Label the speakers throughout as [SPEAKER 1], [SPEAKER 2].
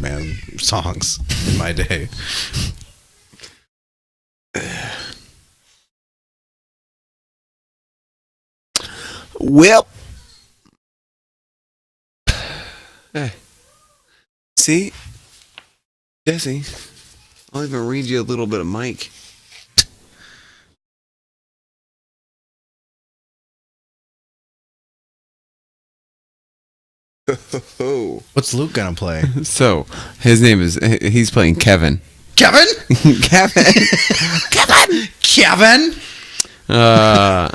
[SPEAKER 1] Man songs in my day.
[SPEAKER 2] Well, hey, see, Jesse, I'll even read you a little bit of Mike.
[SPEAKER 1] What's Luke gonna play?
[SPEAKER 2] So, his name is, he's playing Kevin.
[SPEAKER 1] Kevin?
[SPEAKER 2] Kevin!
[SPEAKER 1] Kevin? Oh,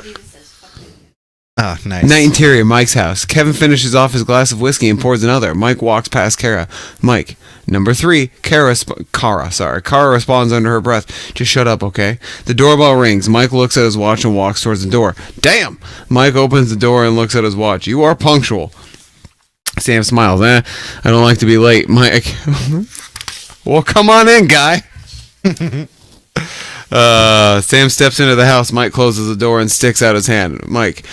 [SPEAKER 1] nice.
[SPEAKER 2] Night interior, Mike's house. Kevin finishes off his glass of whiskey and pours another. Mike walks past Kara. Mike. Number 3, Kara responds under her breath. Just shut up, okay? The doorbell rings. Mike looks at his watch and walks towards the door. Damn! Mike opens the door and looks at his watch. You are punctual. Sam smiles. I don't like to be late. Mike. Well, come on in, guy. Sam steps into the house. Mike closes the door and sticks out his hand. Mike,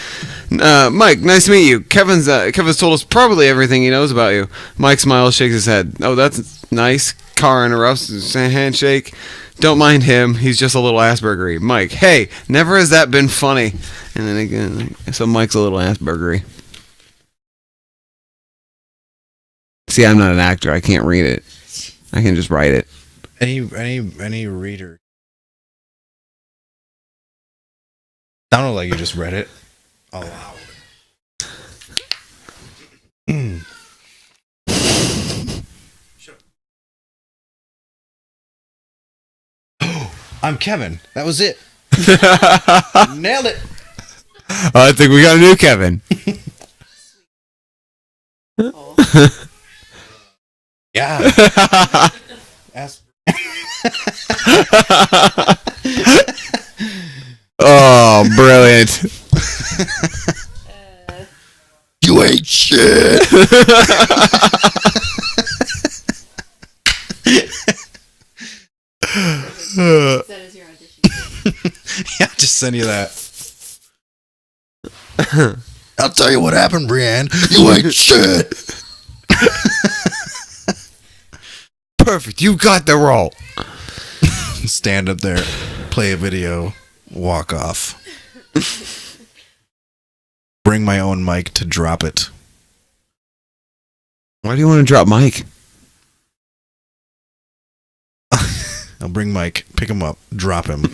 [SPEAKER 2] nice to meet you. Kevin's told us probably everything he knows about you. Mike smiles, shakes his head. Oh, that's nice. Car interrupts. Handshake. Don't mind him. He's just a little Aspergery. Mike, hey, never has that been funny. And then again, so Mike's a little Aspergery. See, I'm not an actor. I can't read it. I can just write it.
[SPEAKER 1] Any reader? Sounded like you just read it aloud. I'm Kevin. That was it. Nailed it.
[SPEAKER 2] I think we got a new Kevin.
[SPEAKER 1] Yeah.
[SPEAKER 2] Oh, brilliant. You ain't shit.
[SPEAKER 3] That is your audition.
[SPEAKER 1] Yeah, just send you that. I'll tell you what happened, Brienne. You ain't shit.
[SPEAKER 2] Perfect. You got the role.
[SPEAKER 1] Stand up there, play a video, walk off. Bring my own mic to drop it.
[SPEAKER 2] Why do you want to drop Mike?
[SPEAKER 1] I'll bring Mike, pick him up, drop him.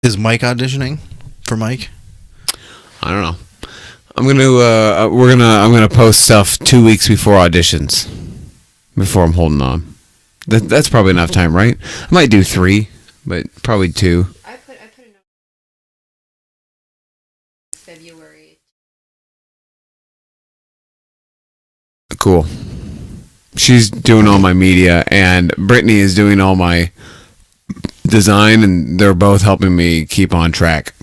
[SPEAKER 1] Is Mike auditioning for Mike?
[SPEAKER 2] I don't know. I'm gonna post stuff 2 weeks before auditions. Before I'm holding on. That's probably enough time, right? I might do 3, but probably 2.
[SPEAKER 3] I put a note February.
[SPEAKER 2] Cool. She's doing all my media, and Brittany is doing all my design, and they're both helping me keep on track.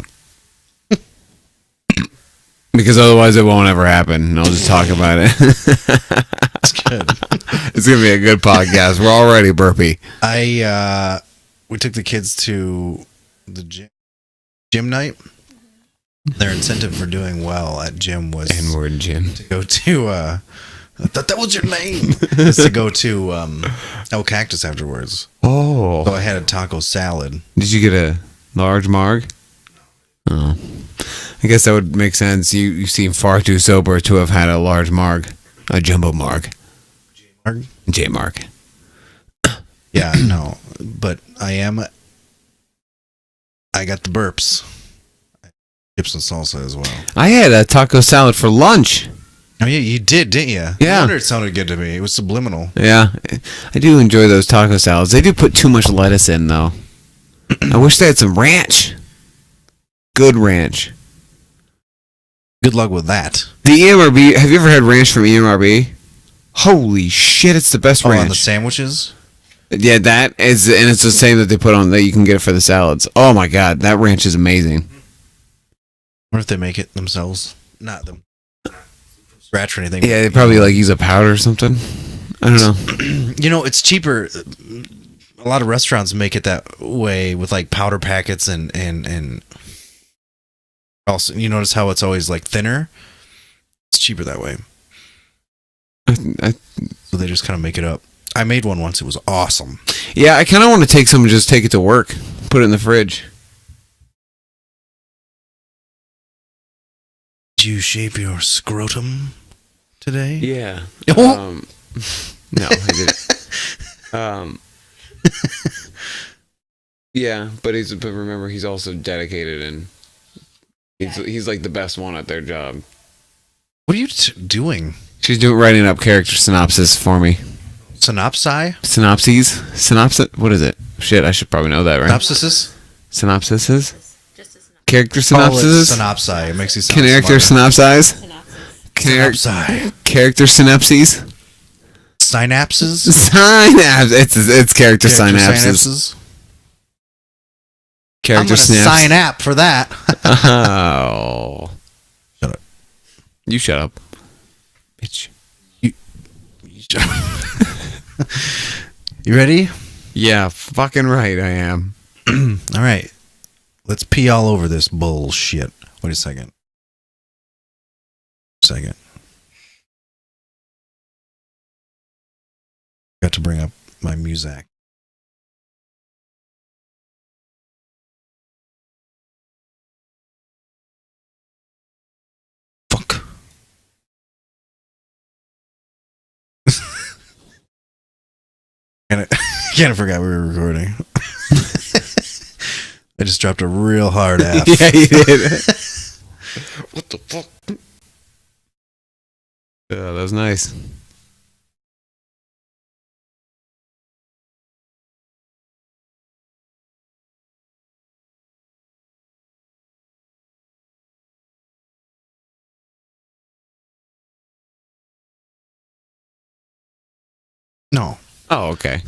[SPEAKER 2] Because otherwise it won't ever happen, and I'll just talk about it.
[SPEAKER 1] That's good.
[SPEAKER 2] It's going to be a good podcast. We're already burpy.
[SPEAKER 1] We took the kids to the gym night. Their incentive for doing well at gym was
[SPEAKER 2] N-word gym.
[SPEAKER 1] to go to I thought that was your name. Is to go to El Cactus afterwards.
[SPEAKER 2] Oh.
[SPEAKER 1] So I had a taco salad.
[SPEAKER 2] Did you get a large marg? Oh. I guess that would make sense. You seem far too sober to have had a large marg. A jumbo marg.
[SPEAKER 1] Marg?
[SPEAKER 2] J-marg.
[SPEAKER 1] Yeah, no. But I got the burps. Chips and salsa as well.
[SPEAKER 2] I had a taco salad for lunch.
[SPEAKER 1] Oh yeah, you did, didn't you?
[SPEAKER 2] Yeah.
[SPEAKER 1] No wonder it sounded good to me. It was subliminal.
[SPEAKER 2] Yeah. I do enjoy those taco salads. They do put too much lettuce in, though. I wish they had some ranch. Good ranch.
[SPEAKER 1] Good luck with that.
[SPEAKER 2] The EMRB, have you ever had ranch from EMRB? Holy shit, it's the best
[SPEAKER 1] Oh,
[SPEAKER 2] ranch.
[SPEAKER 1] on the sandwiches?
[SPEAKER 2] Yeah, that is, and it's the same that they put on, that you can get it for the salads. Oh my god, that ranch is amazing.
[SPEAKER 1] What if they make it themselves? Not them. Scratch or anything.
[SPEAKER 2] Yeah, they probably like use a powder or something. I don't know.
[SPEAKER 1] You know, it's cheaper. a lot of restaurants make it that way with like powder packets and also you notice how it's always like thinner. It's cheaper that way. So they just kind of make it up. I made one once. It was awesome.
[SPEAKER 2] Yeah, I kind of want to take some and just take it to work. Put it in the fridge.
[SPEAKER 1] Did you shave your scrotum today?
[SPEAKER 2] Yeah.
[SPEAKER 1] Oh.
[SPEAKER 2] No, I didn't. Yeah, but remember, he's also dedicated and he's like the best one at their job.
[SPEAKER 1] What are you doing?
[SPEAKER 2] She's writing up character synopsis for me.
[SPEAKER 1] Synopsi?
[SPEAKER 2] Synopsis? What is it? Shit, I should probably know that, right?
[SPEAKER 1] Synopsises?
[SPEAKER 2] Synopsises?
[SPEAKER 3] Just a synopsis.
[SPEAKER 2] Character
[SPEAKER 1] Call it
[SPEAKER 2] synopsises?
[SPEAKER 1] synopsi. It makes you sound
[SPEAKER 2] Character
[SPEAKER 1] smarter.
[SPEAKER 2] synopsize?
[SPEAKER 3] Synopsis.
[SPEAKER 1] Synopsi.
[SPEAKER 2] Character synapses?
[SPEAKER 1] Synapses?
[SPEAKER 2] Synapse. It's character synapses.
[SPEAKER 1] I'm
[SPEAKER 2] Character
[SPEAKER 1] gonna
[SPEAKER 2] synapse.
[SPEAKER 1] sign app for that.
[SPEAKER 2] Oh.
[SPEAKER 1] Shut up.
[SPEAKER 2] You shut up. Bitch.
[SPEAKER 1] You ready?
[SPEAKER 2] Yeah, fucking right I am.
[SPEAKER 1] All right. Let's pee all over this bullshit. Wait a second. Got to bring up my music. Fuck. Kind of forgot we were recording. I just dropped a real hard F.
[SPEAKER 2] Yeah, you did. What the fuck? Yeah, that was nice.
[SPEAKER 1] No.
[SPEAKER 2] Oh, okay.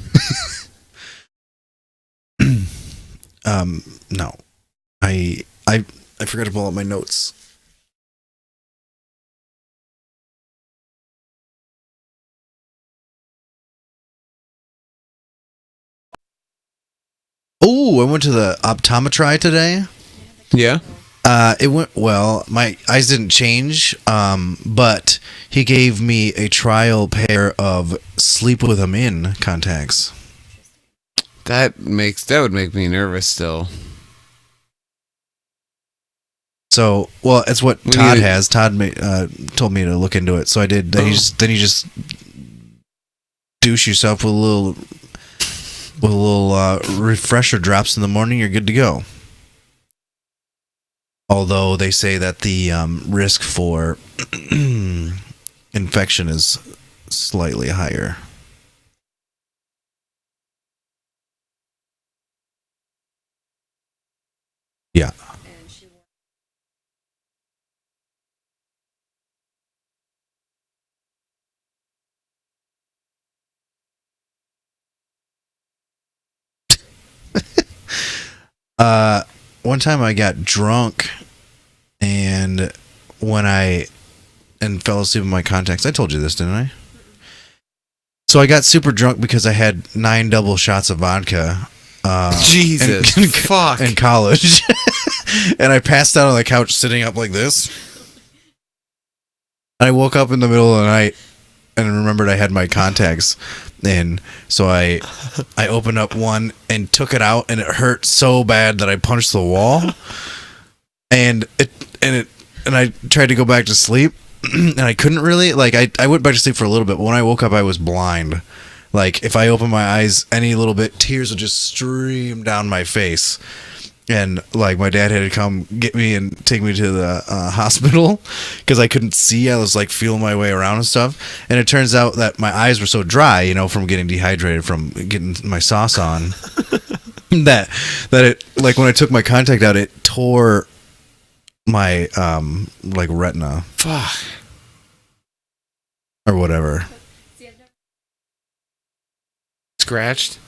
[SPEAKER 1] No. I forgot to pull out my notes. Oh, I went to the optometry today.
[SPEAKER 2] Yeah?
[SPEAKER 1] It went well. My eyes didn't change, but he gave me a trial pair of Sleep With 'Em In contacts.
[SPEAKER 2] That would make me nervous still.
[SPEAKER 1] So, well, it's what
[SPEAKER 2] We
[SPEAKER 1] Todd
[SPEAKER 2] need-
[SPEAKER 1] has. Todd told me to look into it, so I did. Then you just douche yourself with a little refresher drops in the morning. You're good to go. Although they say that the risk for infection is slightly higher. Yeah.
[SPEAKER 3] And she wore
[SPEAKER 1] One time I got drunk and fell asleep with my contacts. I told you this, didn't I? So I got super drunk because I had 9 double shots of vodka.
[SPEAKER 2] Jesus. Fuck.
[SPEAKER 1] In college. And I passed out on the couch sitting up like this. And I woke up in the middle of the night and remembered I had my contacts in. So I opened up one and took it out, and it hurt so bad that I punched the wall. And I tried to go back to sleep, and I couldn't really. Like I went back to sleep for a little bit, but when I woke up I was blind. Like if I opened my eyes any little bit, tears would just stream down my face. And like my dad had to come get me and take me to the hospital because I couldn't see. I was like feeling my way around and stuff. And it turns out that my eyes were so dry, you know, from getting dehydrated from getting my sauce on, that it, like when I took my contact out, it tore my like retina
[SPEAKER 2] Fuck.
[SPEAKER 1] or whatever.
[SPEAKER 3] See, I've never
[SPEAKER 2] Scratched?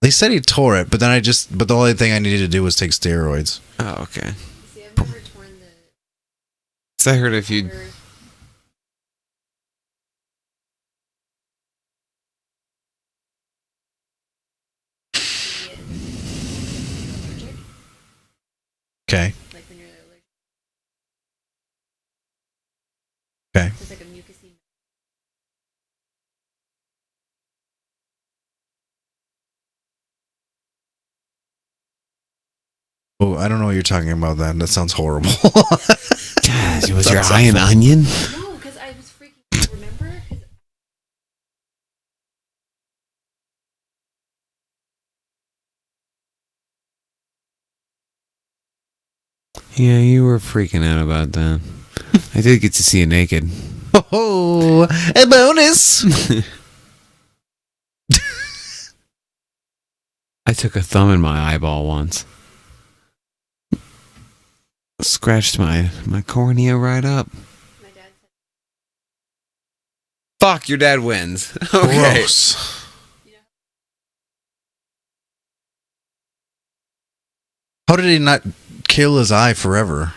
[SPEAKER 1] They said he tore it, but then but the only thing I needed to do was take steroids.
[SPEAKER 2] Oh, okay.
[SPEAKER 3] torn the
[SPEAKER 2] So I heard if you...
[SPEAKER 3] outer-
[SPEAKER 1] Okay.
[SPEAKER 3] Like when you're allergic.
[SPEAKER 1] Okay.
[SPEAKER 3] It's like a mucusy.
[SPEAKER 1] Oh, I don't know what you're talking about. That sounds horrible.
[SPEAKER 2] God, was your eye an onion?
[SPEAKER 3] No, because I was freaking out, remember? 'Cause
[SPEAKER 2] Yeah, you were freaking out about that. I did get to see you naked.
[SPEAKER 1] Oh, a bonus.
[SPEAKER 2] I took a thumb in my eyeball once. Scratched my cornea right up.
[SPEAKER 3] my dad said,
[SPEAKER 2] Fuck, your dad wins. Okay.
[SPEAKER 1] Gross.
[SPEAKER 3] you know,
[SPEAKER 1] How did he not kill his eye forever?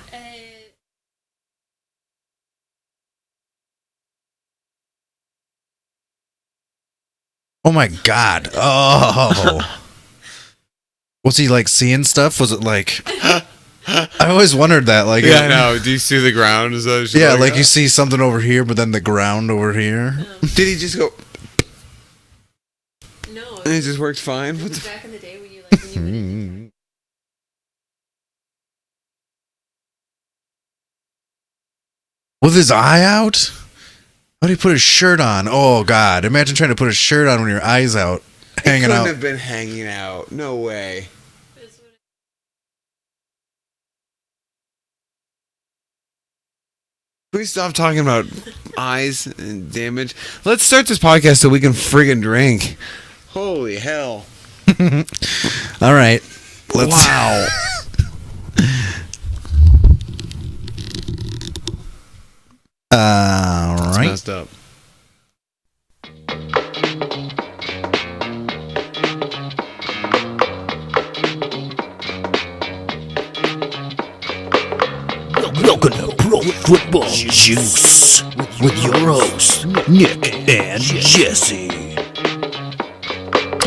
[SPEAKER 1] Oh my god. Oh. Was he like seeing stuff? Was it like I always wondered that. Like
[SPEAKER 2] Yeah, I know. Do you see the ground? Is that
[SPEAKER 1] Yeah, like you see something over here, but then the ground over here.
[SPEAKER 2] Did he just go?
[SPEAKER 3] no,
[SPEAKER 2] And it just worked fine.
[SPEAKER 3] it
[SPEAKER 2] What
[SPEAKER 3] was
[SPEAKER 2] the?
[SPEAKER 3] back in the day when you like when you went in
[SPEAKER 1] With his eye out? How did he put his shirt on? Oh god. Imagine trying to put a shirt on when your eye's out. Hanging
[SPEAKER 2] Couldn't
[SPEAKER 1] out.
[SPEAKER 2] have been hanging out. No way.
[SPEAKER 3] That's what
[SPEAKER 2] Can we stop talking about eyes and damage? Let's start this podcast so we can friggin' drink. Holy hell.
[SPEAKER 1] All right. Let's
[SPEAKER 2] Wow.
[SPEAKER 1] All
[SPEAKER 2] It's
[SPEAKER 1] right.
[SPEAKER 2] messed up.
[SPEAKER 4] Welcome to Pro Football Juice with your hosts, Nick and Jesse.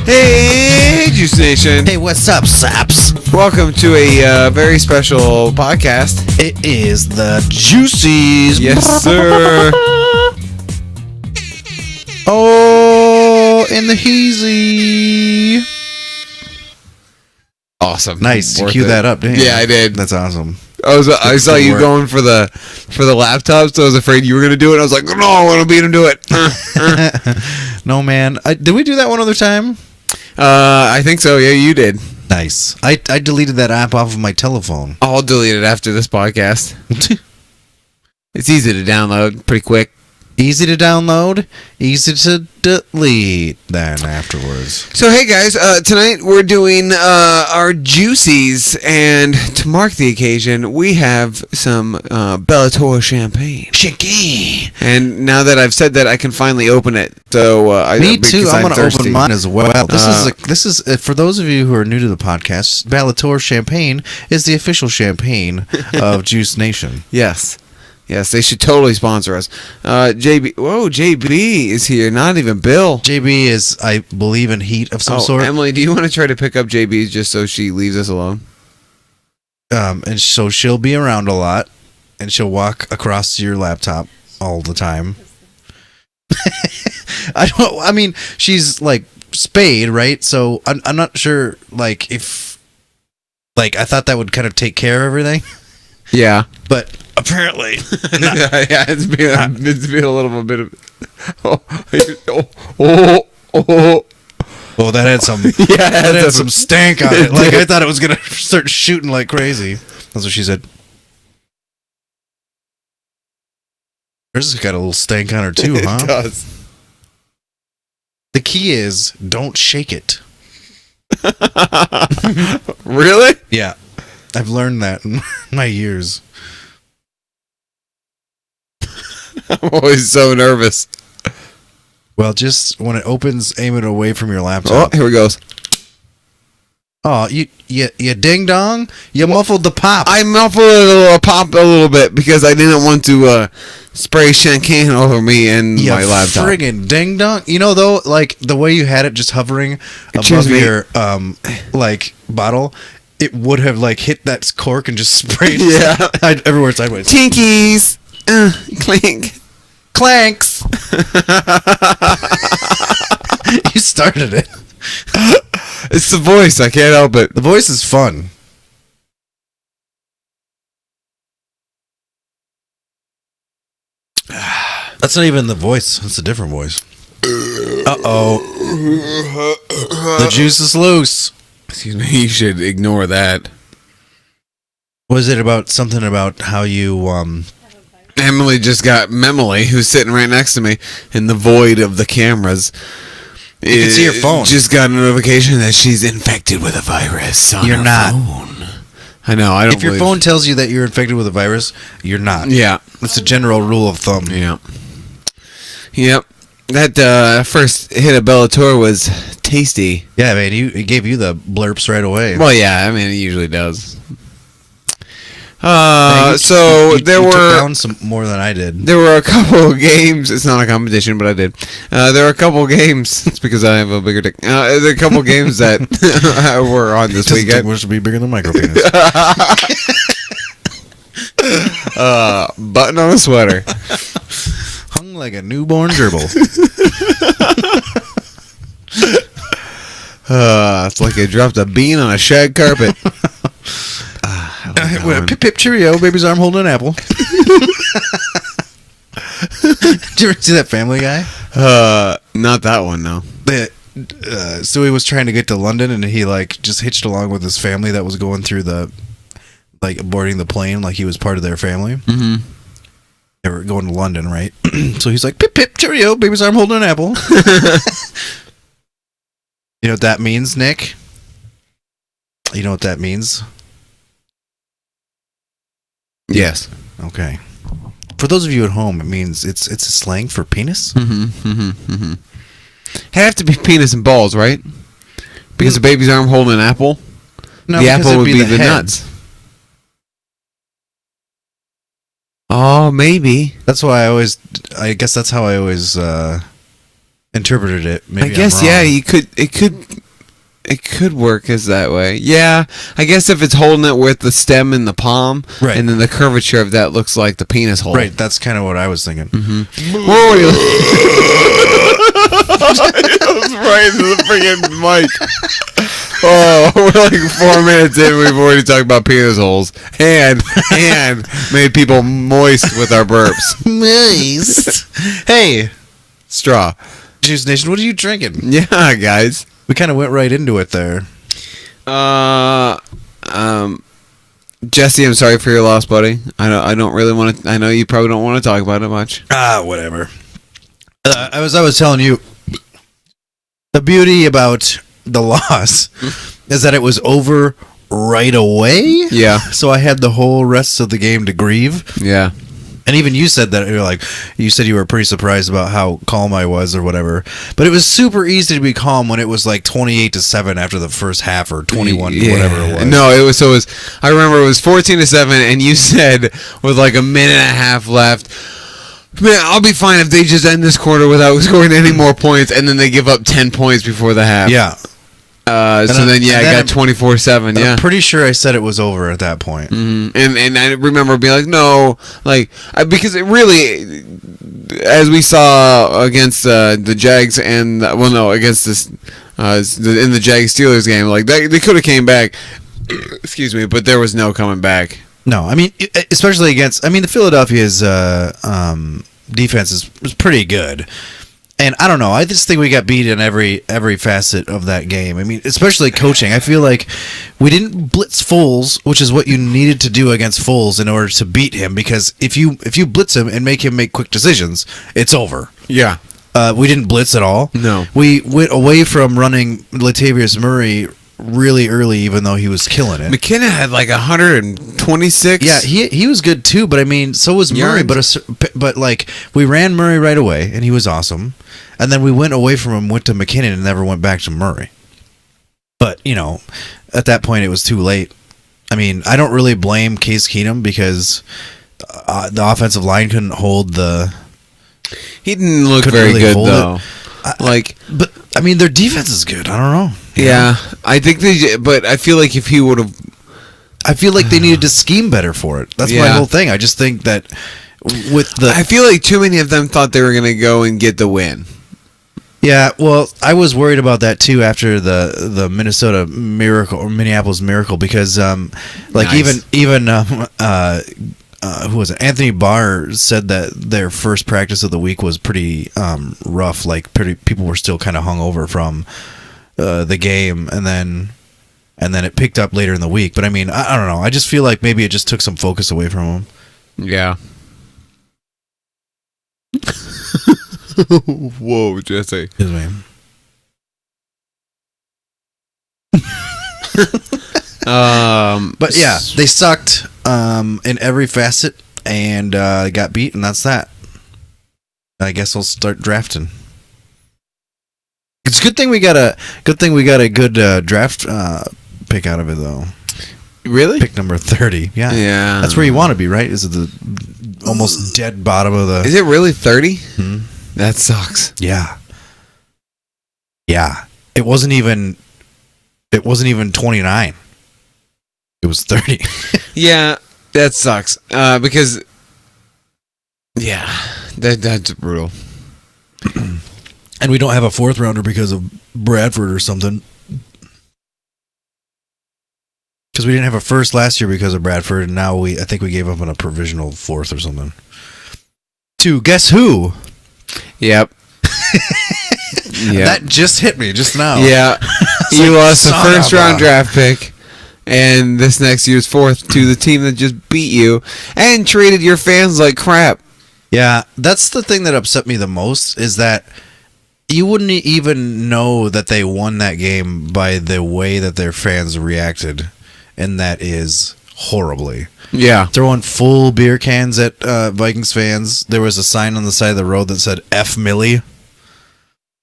[SPEAKER 2] Hey, Juice Nation.
[SPEAKER 1] Hey, what's up, Saps?
[SPEAKER 2] Welcome to a very special podcast.
[SPEAKER 1] It is the Juicies.
[SPEAKER 2] Yes, sir.
[SPEAKER 1] Oh, in the Heezy.
[SPEAKER 2] Awesome.
[SPEAKER 1] Nice. You
[SPEAKER 2] Worth
[SPEAKER 1] queued
[SPEAKER 2] it.
[SPEAKER 1] that up, didn't you?
[SPEAKER 2] Yeah, I did.
[SPEAKER 1] That's awesome.
[SPEAKER 2] I saw
[SPEAKER 1] good
[SPEAKER 2] you
[SPEAKER 1] work.
[SPEAKER 2] going for the laptop, so I was afraid you were gonna do it. I was like, no, I want to beat him to it.
[SPEAKER 1] No, man. Did we do that one other time?
[SPEAKER 2] I think so. Yeah, you did.
[SPEAKER 1] Nice. I deleted that app off of my telephone.
[SPEAKER 2] I'll delete it after this podcast. It's easy to download, pretty quick.
[SPEAKER 1] Easy to download, easy to delete then afterwards.
[SPEAKER 2] So hey guys, tonight we're doing our juicies, and to mark the occasion, we have some Bellator champagne.
[SPEAKER 1] Shaky.
[SPEAKER 2] And now that I've said that, I can finally open it. So
[SPEAKER 1] Me too.
[SPEAKER 2] because
[SPEAKER 1] I'm going to
[SPEAKER 2] thirsty.
[SPEAKER 1] open mine as well. This is for those of you who are new to the podcast. Bellator Champagne is the official champagne of Juice Nation.
[SPEAKER 2] Yes. Yes, they should totally sponsor us. JB is here. Not even Bill.
[SPEAKER 1] JB is, I believe, in heat of some sort.
[SPEAKER 2] Emily, do you want to try to pick up JB just so she leaves us alone?
[SPEAKER 1] And so she'll be around a lot, and she'll walk across your laptop all the time. I mean, she's like spayed, right? So I'm not sure, like, if, like, I thought that would kind of take care of everything,
[SPEAKER 2] Yeah.
[SPEAKER 1] but apparently,
[SPEAKER 2] Yeah, it's been a little bit of. Oh.
[SPEAKER 1] well, that had some,
[SPEAKER 2] Yeah,
[SPEAKER 1] that had some stank on it. Like, I thought it was gonna start shooting like crazy. That's what she said. Hers has got a little stank on her too, huh?
[SPEAKER 2] It does.
[SPEAKER 1] The key is don't shake it.
[SPEAKER 2] Really?
[SPEAKER 1] Yeah, I've learned that in my years.
[SPEAKER 2] I'm always so nervous.
[SPEAKER 1] Well, just when it opens, aim it away from your
[SPEAKER 2] Oh,
[SPEAKER 1] laptop.
[SPEAKER 2] here it goes.
[SPEAKER 1] Oh, you ding dong! You muffled the pop.
[SPEAKER 2] I muffled it a pop a little bit because I didn't want to spray champagne over me and
[SPEAKER 1] You
[SPEAKER 2] my laptop.
[SPEAKER 1] friggin' ding dong! You know though, like the way you had it just hovering
[SPEAKER 2] Excuse
[SPEAKER 1] above
[SPEAKER 2] me.
[SPEAKER 1] your like bottle, it would have like hit that cork and just sprayed
[SPEAKER 2] Yeah.
[SPEAKER 1] everywhere sideways.
[SPEAKER 2] Tinkies. Clink.
[SPEAKER 1] Clanks. You started it.
[SPEAKER 2] It's the voice. I can't help it.
[SPEAKER 1] The voice is fun. That's not even the voice. That's a different voice. Uh-oh. The juice is loose.
[SPEAKER 2] Excuse me. You should ignore that.
[SPEAKER 1] Was it about something about how you
[SPEAKER 2] Emily just got Memily, who's sitting right next to me in the void of the cameras. You
[SPEAKER 1] can see your phone.
[SPEAKER 2] Just got a notification that she's infected with a virus on
[SPEAKER 1] You're
[SPEAKER 2] her
[SPEAKER 1] not.
[SPEAKER 2] phone. I know. I don't.
[SPEAKER 1] if your
[SPEAKER 2] believe-
[SPEAKER 1] phone tells you that you're infected with a virus, you're not.
[SPEAKER 2] Yeah.
[SPEAKER 1] That's a general rule of thumb.
[SPEAKER 2] Yeah. Yep. That first hit of Bellator was tasty.
[SPEAKER 1] Yeah, man, he gave you the blurps right away.
[SPEAKER 2] Well, yeah. I mean, it usually does.
[SPEAKER 1] Man,
[SPEAKER 2] So
[SPEAKER 1] you
[SPEAKER 2] there
[SPEAKER 1] took
[SPEAKER 2] were.
[SPEAKER 1] down some more than I did.
[SPEAKER 2] There were a couple of games. It's not a competition, but I did. There were a couple of games. It's because I have a bigger dick. There are a couple of games that were on this
[SPEAKER 1] Doesn't
[SPEAKER 2] weekend.
[SPEAKER 1] wish to be bigger than micro penis.
[SPEAKER 2] Button on a sweater.
[SPEAKER 1] Hung like a newborn gerbil.
[SPEAKER 2] It's like I dropped a bean on a shag carpet.
[SPEAKER 1] Pip pip cheerio, baby's arm holding an apple. Did you ever see that Family Guy?
[SPEAKER 2] Not that one, no.
[SPEAKER 1] Stewie was trying to get to London, and he like just hitched along with his family that was going through the like boarding the plane, like he was part of their family.
[SPEAKER 2] Mm-hmm.
[SPEAKER 1] They were going to London, right? So he's like, pip pip cheerio, baby's arm holding an apple. You know what that means, Nick? You know what that means?
[SPEAKER 2] Yes.
[SPEAKER 1] Okay. For those of you at home, it means it's a slang for penis.
[SPEAKER 2] Have to be penis and balls, right? Because the baby's arm holding an apple.
[SPEAKER 1] No,
[SPEAKER 2] The
[SPEAKER 1] because
[SPEAKER 2] apple
[SPEAKER 1] it'd
[SPEAKER 2] would be the
[SPEAKER 1] head.
[SPEAKER 2] nuts. Oh, maybe.
[SPEAKER 1] That's why I guess that's how I always interpreted it. Maybe
[SPEAKER 2] I guess
[SPEAKER 1] I'm wrong.
[SPEAKER 2] yeah. It could work as that way. Yeah, I guess if it's holding it with the stem in the palm,
[SPEAKER 1] Right.
[SPEAKER 2] and then the curvature of that looks like the penis hole.
[SPEAKER 1] Right, that's kind of what I was thinking.
[SPEAKER 2] Whoa, that was right into the freaking mic. Oh, we're like 4 minutes in. We've already talked about penis holes and made people moist with our burps.
[SPEAKER 1] Moist. Hey,
[SPEAKER 2] Straw.
[SPEAKER 1] Juice Nation, what are you drinking?
[SPEAKER 2] Yeah, guys.
[SPEAKER 1] We kind of went right into it there.
[SPEAKER 2] Jesse, I'm sorry for your loss, buddy. I don't really want to. I know you probably don't want to talk about it much.
[SPEAKER 1] Whatever. I was telling you, the beauty about the loss is that it was over right away.
[SPEAKER 2] Yeah,
[SPEAKER 1] So I had the whole rest of the game to grieve.
[SPEAKER 2] yeah.
[SPEAKER 1] And even you said that you said you were pretty surprised about how calm I was or whatever. But it was super easy to be calm when it was like 28-7 after the first half or 21 whatever it was.
[SPEAKER 2] No, it was. I remember it was 14-7, and you said with like a minute and a half left, man, I'll be fine if they just end this quarter without scoring any more points, and then they give up 10 points before the half.
[SPEAKER 1] Yeah.
[SPEAKER 2] So
[SPEAKER 1] I
[SPEAKER 2] got 24-7. Yeah.
[SPEAKER 1] I'm pretty sure I said it was over at that point.
[SPEAKER 2] And I remember being like, no, because it really, as we saw against the Jags and against this in the Jags Steelers game, like they could have came back. Excuse me, but there was no coming back.
[SPEAKER 1] No, I mean, especially against. I mean, the Philadelphia's defense was pretty good. And I don't know. I just think we got beat in every facet of that game. I mean, especially coaching. I feel like we didn't blitz Foles, which is what you needed to do against Foles in order to beat him. Because if you blitz him and make him make quick decisions, it's over.
[SPEAKER 2] Yeah.
[SPEAKER 1] We didn't blitz at all.
[SPEAKER 2] No.
[SPEAKER 1] We went away from running Latavius Murray really early, even though he was killing it.
[SPEAKER 2] McKinnon had like 126.
[SPEAKER 1] Yeah, he was good too, but I mean, so was Murray. But like we ran Murray right away, and he was awesome. And then we went away from him, went to McKinnon, and never went back to Murray. But at that point, it was too late. I mean, I don't really blame Case Keenum because the offensive line couldn't hold the.
[SPEAKER 2] He didn't look
[SPEAKER 1] Couldn't
[SPEAKER 2] very
[SPEAKER 1] really
[SPEAKER 2] good
[SPEAKER 1] hold
[SPEAKER 2] though.
[SPEAKER 1] But I mean, their defense is good. I don't know.
[SPEAKER 2] Yeah, I think but I feel like if he would have
[SPEAKER 1] I feel like they needed to scheme better for it. That's my
[SPEAKER 2] Yeah.
[SPEAKER 1] whole thing. I just think that with the
[SPEAKER 2] I feel like too many of them thought they were going to go and get the win.
[SPEAKER 1] yeah, well, I was worried about that too after the Minnesota Miracle or Minneapolis Miracle because like
[SPEAKER 2] Nice.
[SPEAKER 1] even who was it? Anthony Barr said that their first practice of the week was pretty rough. Like people were still kind of hungover from the game, and then it picked up later in the week. But I mean, I don't know. I just feel like maybe it just took some focus away from them.
[SPEAKER 2] Yeah. Whoa, Jesse.
[SPEAKER 1] But yeah, they sucked in every facet and got beat, and that's that. I guess I'll start drafting. It's a good thing we got a good draft pick out of it though.
[SPEAKER 2] Really?
[SPEAKER 1] Pick number 30. Yeah.
[SPEAKER 2] Yeah.
[SPEAKER 1] That's where you want to be, right? Is it the almost dead bottom of the
[SPEAKER 2] Is it really 30?
[SPEAKER 1] Hmm?
[SPEAKER 2] That sucks.
[SPEAKER 1] Yeah. Yeah. It wasn't even 29. It was 30.
[SPEAKER 2] Yeah, that sucks. Because yeah, that's brutal.
[SPEAKER 1] And we don't have a fourth rounder because of Bradford or something. Because we didn't have a first last year because of Bradford, and now I think we gave up on a provisional fourth or something. To guess who?
[SPEAKER 2] Yep. Yeah.
[SPEAKER 1] That just hit me just now.
[SPEAKER 2] Yeah.
[SPEAKER 1] It's
[SPEAKER 2] You
[SPEAKER 1] like,
[SPEAKER 2] lost the
[SPEAKER 1] son
[SPEAKER 2] first
[SPEAKER 1] of
[SPEAKER 2] round
[SPEAKER 1] a-
[SPEAKER 2] draft pick, and this next year's fourth to the team that just beat you and treated your fans like crap.
[SPEAKER 1] Yeah, that's the thing that upset me the most is that you wouldn't even know that they won that game by the way that their fans reacted, and that is horribly.
[SPEAKER 2] Yeah.
[SPEAKER 1] Throwing full beer cans at Vikings fans. There was a sign on the side of the road that said F Millie,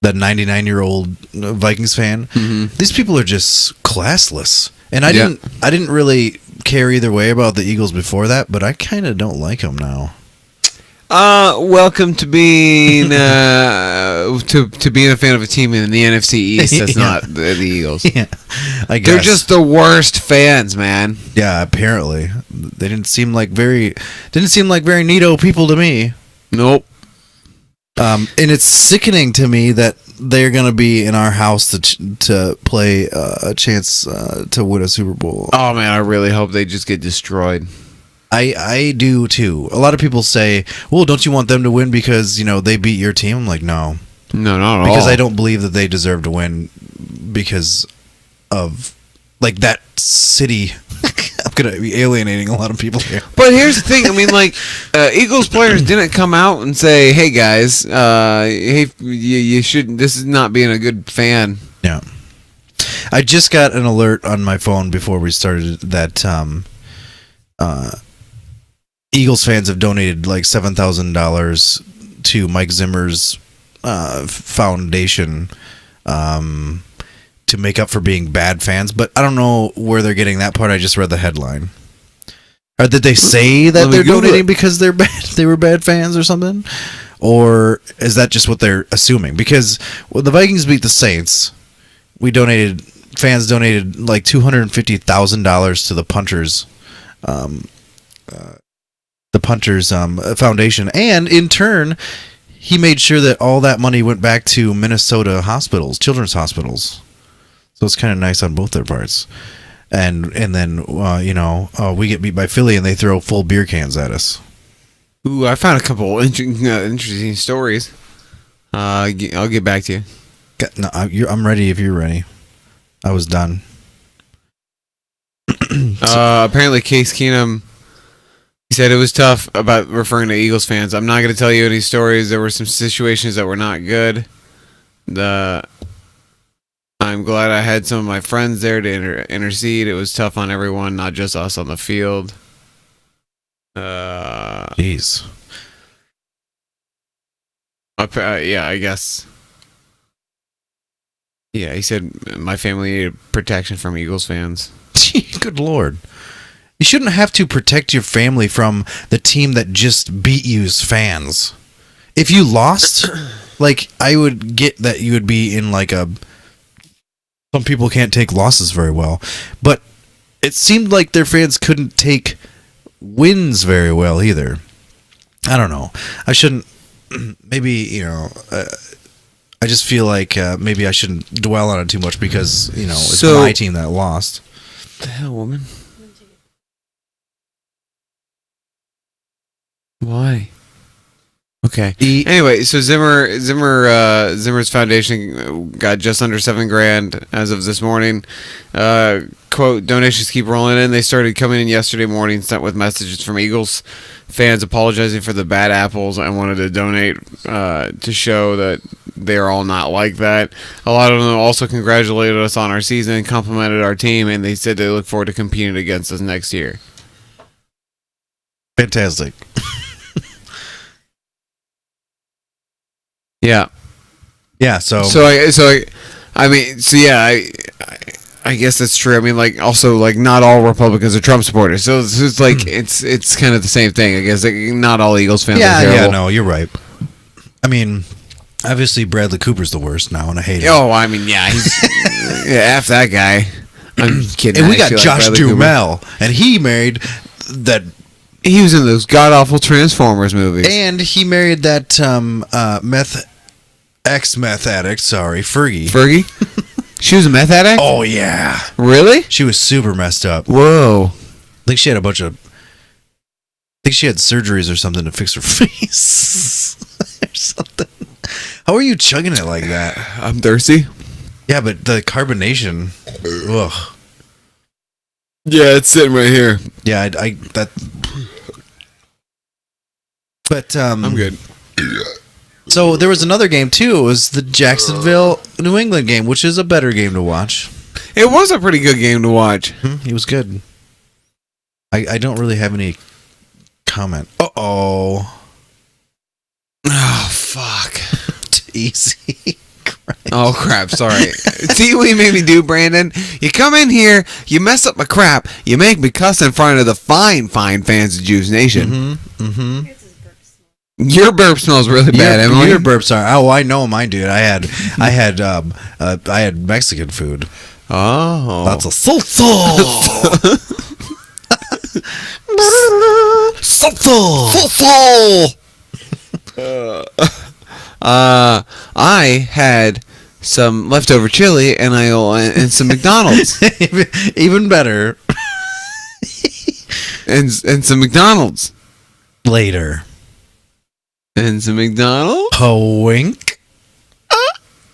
[SPEAKER 1] the 99-year-old Vikings fan.
[SPEAKER 2] Mm-hmm.
[SPEAKER 1] These people are just classless. And I
[SPEAKER 2] Yeah.
[SPEAKER 1] didn't really care either way about the Eagles before that, but I kind of don't like them now.
[SPEAKER 2] Welcome to being to being a fan of a team in the NFC East that's
[SPEAKER 1] Yeah.
[SPEAKER 2] not the Eagles.
[SPEAKER 1] Yeah, I guess
[SPEAKER 2] They're just the worst fans, man.
[SPEAKER 1] yeah. Apparently, they didn't seem like very neato people to me.
[SPEAKER 2] Nope.
[SPEAKER 1] And it's sickening to me that they're gonna be in our house to play a chance to win a Super Bowl.
[SPEAKER 2] Oh man, I really hope they just get destroyed.
[SPEAKER 1] I do too. A lot of people say, "Well, don't you want them to win because they beat your team?" I'm like, no,
[SPEAKER 2] No, not at all.
[SPEAKER 1] because I don't believe that they deserve to win because of like that city. I'm gonna be alienating a lot of people here.
[SPEAKER 2] But here's the thing. I mean, like, Eagles players didn't come out and say, "Hey guys, hey, you shouldn't. This is not being a good fan."
[SPEAKER 1] Yeah, I just got an alert on my phone before we started that Eagles fans have donated like $7,000 to Mike Zimmer's foundation to make up for being bad fans, but I don't know where they're getting that part. I just read the headline. Or did they say that
[SPEAKER 2] Let me
[SPEAKER 1] they're
[SPEAKER 2] Google
[SPEAKER 1] donating
[SPEAKER 2] it.
[SPEAKER 1] because they're bad? They were bad fans or something, or is that just what they're assuming? Because when the Vikings beat the Saints, fans donated like $250,000 to the Punters. The Punters Foundation, and in turn, he made sure that all that money went back to Minnesota hospitals, children's hospitals. So it's kind of nice on both their parts. And then we get beat by Philly, and they throw full beer cans at us.
[SPEAKER 2] Ooh, I found a couple interesting stories. I'll get back to you.
[SPEAKER 1] No, I'm ready if you're ready. I was done.
[SPEAKER 2] Apparently, Case Keenum. He said it was tough about referring to Eagles fans. I'm not going to tell you any stories. There were some situations that were not good. I'm glad I had some of my friends there to intercede. It was tough on everyone, not just us on the field.
[SPEAKER 1] Jeez.
[SPEAKER 2] Yeah, I guess. Yeah, he said my family needed protection from Eagles fans.
[SPEAKER 1] Good Lord. You shouldn't have to protect your family from the team that just beat you's fans. If you lost, like, I would get that you would be in like some people can't take losses very well, but it seemed like their fans couldn't take wins very well either. I don't know. I shouldn't. Maybe I just feel like maybe I shouldn't dwell on it too much because it's
[SPEAKER 2] So-
[SPEAKER 1] my team that lost.
[SPEAKER 2] The hell, woman? Why? Okay. Anyway, so Zimmer's foundation got just under $7,000 as of this morning. Quote: donations keep rolling in. They started coming in yesterday morning, sent with messages from Eagles fans apologizing for the bad apples and wanted to donate to show that they're all not like that. A lot of them also congratulated us on our season, complimented our team, and they said they look forward to competing against us next year.
[SPEAKER 1] Fantastic.
[SPEAKER 2] Yeah.
[SPEAKER 1] Yeah. So
[SPEAKER 2] I guess that's true. I mean, like, also, like, not all Republicans are Trump supporters, so it's like it's kind of the same thing. I guess like, not all Eagles fans are terrible.
[SPEAKER 1] no, you're right. I mean, obviously Bradley Cooper's the worst now, and I hate him.
[SPEAKER 2] Oh, I mean, yeah, he's F that guy. I'm kidding.
[SPEAKER 1] And we
[SPEAKER 2] I
[SPEAKER 1] got
[SPEAKER 2] actually like
[SPEAKER 1] Josh
[SPEAKER 2] Bradley Cooper.
[SPEAKER 1] Duhamel, and he married that,
[SPEAKER 2] He was in those god awful Transformers movies.
[SPEAKER 1] and he married that ex-meth addict. Sorry, Fergie.
[SPEAKER 2] Fergie? She was a meth addict?
[SPEAKER 1] Oh yeah,
[SPEAKER 2] Really?
[SPEAKER 1] she was super messed up.
[SPEAKER 2] Whoa.
[SPEAKER 1] I think she had surgeries or something to fix her face or something. How are you chugging it like that?
[SPEAKER 2] I'm thirsty.
[SPEAKER 1] Yeah, but the carbonation. Ugh.
[SPEAKER 2] Yeah, it's sitting right here.
[SPEAKER 1] Yeah, I that. But
[SPEAKER 2] I'm good.
[SPEAKER 1] So there was another game too. It was the Jacksonville New England game, which is a better game to watch.
[SPEAKER 2] It was a pretty good game to watch.
[SPEAKER 1] It was good. I don't really have any comment. Oh,
[SPEAKER 2] Fuck.
[SPEAKER 1] easy.
[SPEAKER 2] Oh, crap. Sorry. See what you made me do, Brandon? You come in here, you mess up my crap, you make me cuss in front of the fine fans of Juice Nation.
[SPEAKER 1] Mm-hmm.
[SPEAKER 3] Here's his burp smell.
[SPEAKER 2] Your burp smells really bad, Emily.
[SPEAKER 1] Your burps are. Oh, I know mine, dude. I had Mexican food.
[SPEAKER 2] Oh.
[SPEAKER 1] Lots of salsa. salsa.
[SPEAKER 2] I had some leftover chili and some McDonald's.
[SPEAKER 1] Even better.
[SPEAKER 2] and some McDonald's.
[SPEAKER 1] Later.
[SPEAKER 2] And some McDonald's?
[SPEAKER 1] A wink.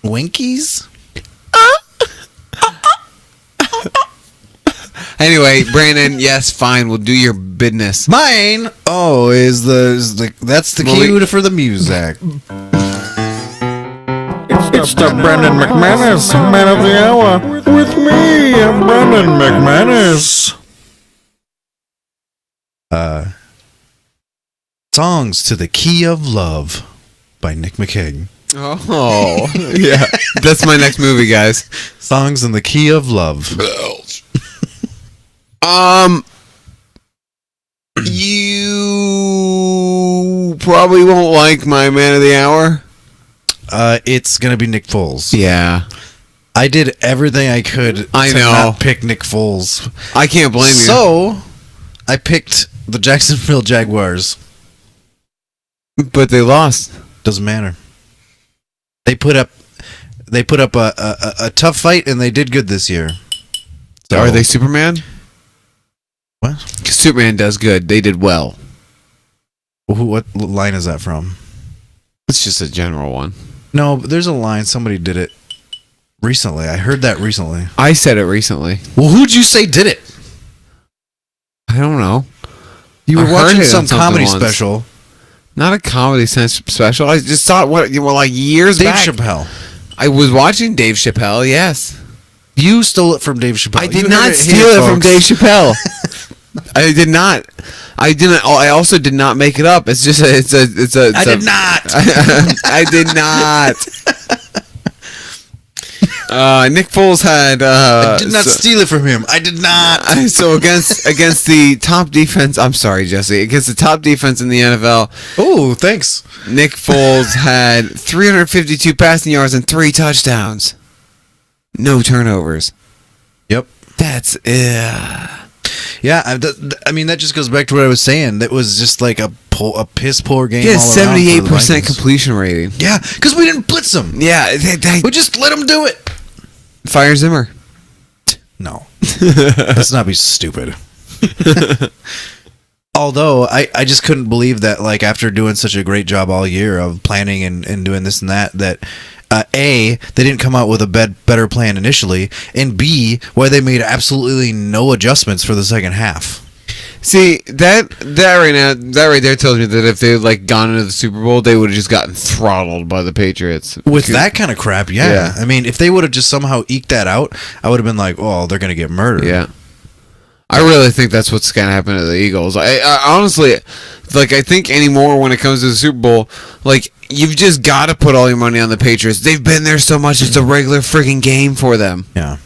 [SPEAKER 1] Winkies.
[SPEAKER 2] Anyway, Brandon, yes, fine, we'll do your business.
[SPEAKER 1] Mine. Oh, is the that's the cue for the music.
[SPEAKER 5] It's the Brendan McManus Man of the Hour with me, Brendan McManus.
[SPEAKER 1] Songs to the Key of Love by Nick McKeag.
[SPEAKER 2] Oh, yeah. That's my next movie, guys.
[SPEAKER 1] Songs in the Key of Love.
[SPEAKER 2] You probably won't like my Man of the Hour.
[SPEAKER 1] It's gonna be Nick Foles.
[SPEAKER 2] Yeah.
[SPEAKER 1] I did everything I could
[SPEAKER 2] I
[SPEAKER 1] to
[SPEAKER 2] know.
[SPEAKER 1] not pick Nick Foles.
[SPEAKER 2] I can't blame you.
[SPEAKER 1] So I picked the Jacksonville Jaguars.
[SPEAKER 2] But they lost.
[SPEAKER 1] Doesn't matter. They put up a tough fight and they did good this year. So,
[SPEAKER 2] Are they Superman?
[SPEAKER 1] what?
[SPEAKER 2] 'Cause Superman does good. They did well.
[SPEAKER 1] What line is that from?
[SPEAKER 2] It's just a general one.
[SPEAKER 1] No, but there's a line. Somebody did it recently. I heard that recently.
[SPEAKER 2] I said it recently.
[SPEAKER 1] Well, who'd you say did it?
[SPEAKER 2] I don't know.
[SPEAKER 1] You
[SPEAKER 2] I
[SPEAKER 1] were
[SPEAKER 2] heard
[SPEAKER 1] watching
[SPEAKER 2] it
[SPEAKER 1] some
[SPEAKER 2] on something
[SPEAKER 1] comedy
[SPEAKER 2] once.
[SPEAKER 1] special.
[SPEAKER 2] Not a comedy sense special. I just saw it like years
[SPEAKER 1] Dave
[SPEAKER 2] back.
[SPEAKER 1] Chappelle.
[SPEAKER 2] I was watching Dave Chappelle, yes.
[SPEAKER 1] You stole it from Dave Chappelle.
[SPEAKER 2] I
[SPEAKER 1] You
[SPEAKER 2] did
[SPEAKER 1] heard
[SPEAKER 2] not
[SPEAKER 1] here,
[SPEAKER 2] steal it from
[SPEAKER 1] folks.
[SPEAKER 2] Dave Chappelle. I did not. I didn't. I also did not make it up. It's just. It's a.
[SPEAKER 1] I did not.
[SPEAKER 2] I did not. Nick Foles had.
[SPEAKER 1] I did not steal it from him. I did not.
[SPEAKER 2] So against the top defense. I'm sorry, Jesse. Against the top defense in the NFL,
[SPEAKER 1] Oh, thanks.
[SPEAKER 2] Nick Foles had 352 passing yards and 3 touchdowns. No turnovers.
[SPEAKER 1] Yep.
[SPEAKER 2] That's
[SPEAKER 1] Yeah, I mean that just goes back to what I was saying. That was just like a piss poor game.
[SPEAKER 2] Yeah,
[SPEAKER 1] all around for the
[SPEAKER 2] 78%
[SPEAKER 1] Vikings.
[SPEAKER 2] completion rating.
[SPEAKER 1] Yeah, because we didn't blitz them.
[SPEAKER 2] Yeah,
[SPEAKER 1] We just let them do it.
[SPEAKER 2] fire Zimmer.
[SPEAKER 1] No, let's not be stupid. Although I just couldn't believe that, like, after doing such a great job all year of planning and doing this and that A, they didn't come out with a better plan initially, and B, why they made absolutely no adjustments for the second half.
[SPEAKER 2] See, that right there tells me that if they had like gone into the Super Bowl, they would have just gotten throttled by the Patriots.
[SPEAKER 1] With that kind of crap, yeah. I mean, if they would have just somehow eked that out, I would have been like, oh, they're going to get murdered.
[SPEAKER 2] Yeah. I really think that's what's going to happen to the Eagles. I honestly, like, I think anymore when it comes to the Super Bowl, like, you've just got to put all your money on the Patriots. They've been there so much, it's a regular freaking game for them.
[SPEAKER 1] Yeah.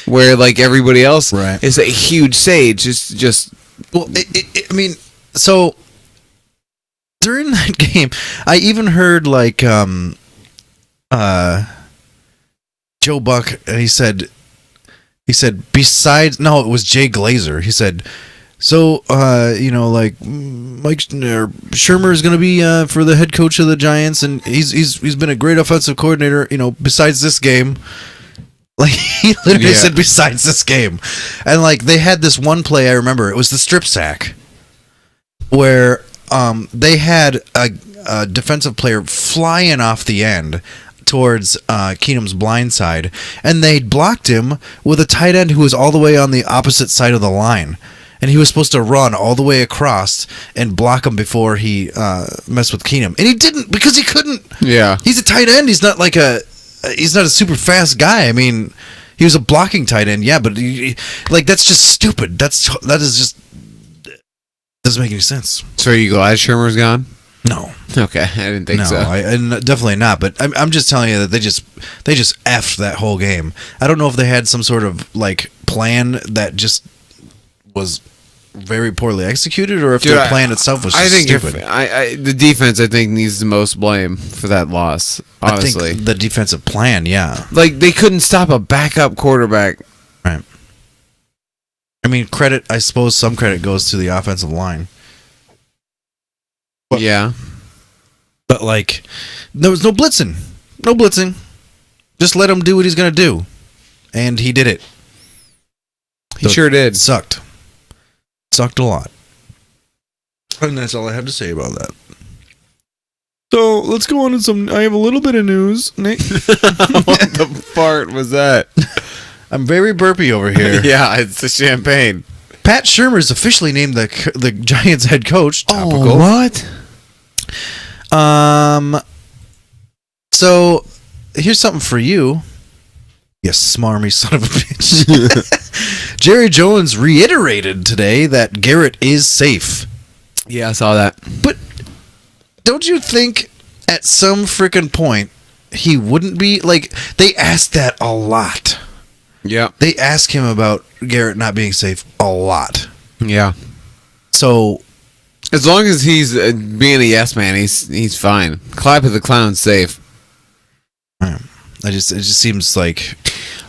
[SPEAKER 2] Where, like, everybody else
[SPEAKER 1] Right.
[SPEAKER 2] is a huge sage. It's just...
[SPEAKER 1] Well, I mean, so during that game, I even heard, like, Joe Buck, and he said, besides, no, it was Jay Glazer. He said, so, like, Mike Shermer is going to be for the head coach of the Giants, and he's been a great offensive coordinator, besides this game. Like, he literally said, besides this game. And, like, they had this one play, I remember, it was the strip sack, where they had a defensive player flying off the end towards Keenum's blind side, and they blocked him with a tight end who was all the way on the opposite side of the line. And he was supposed to run all the way across and block him before he messed with Keenum. And he didn't, because he couldn't.
[SPEAKER 2] Yeah.
[SPEAKER 1] He's a tight end. He's not he's not a super fast guy. I mean, he was a blocking tight end, yeah, but that's just stupid. That is just doesn't make any sense.
[SPEAKER 2] So are you glad Shermer's gone?
[SPEAKER 1] No.
[SPEAKER 2] Okay, I didn't think so.
[SPEAKER 1] Definitely not. But I'm just telling you that they just effed that whole game. I don't know if they had some sort of like plan that just was very poorly executed, or if their plan itself was just stupid.
[SPEAKER 2] The defense, I think, needs the most blame for that loss. Honestly,
[SPEAKER 1] I think the defensive plan, yeah.
[SPEAKER 2] Like, they couldn't stop a backup quarterback.
[SPEAKER 1] Right. I mean, I suppose some credit goes to the offensive line. But,
[SPEAKER 2] yeah.
[SPEAKER 1] But, like, there was no blitzing. No blitzing. Just let him do what he's going to do. And he did it.
[SPEAKER 2] He sure did.
[SPEAKER 1] Sucked a lot. And that's all I have to say about that. So, let's go on to I have a little bit of news, Nick.
[SPEAKER 2] What the fart was that?
[SPEAKER 1] I'm very burpy over here.
[SPEAKER 2] Yeah, it's the champagne.
[SPEAKER 1] Pat Shurmur's officially named the Giants head coach. Topical.
[SPEAKER 2] What?
[SPEAKER 1] So, here's something for you. You smarmy son of a bitch. Jerry Jones reiterated today that Garrett is safe.
[SPEAKER 2] Yeah, I saw that.
[SPEAKER 1] But don't you think at some freaking point he wouldn't be? Like, they asked that a lot.
[SPEAKER 2] Yeah.
[SPEAKER 1] They ask him about Garrett not being safe a lot.
[SPEAKER 2] Yeah.
[SPEAKER 1] So,
[SPEAKER 2] as long as he's being a yes man, he's fine. Clap at the clown's safe.
[SPEAKER 1] it just seems like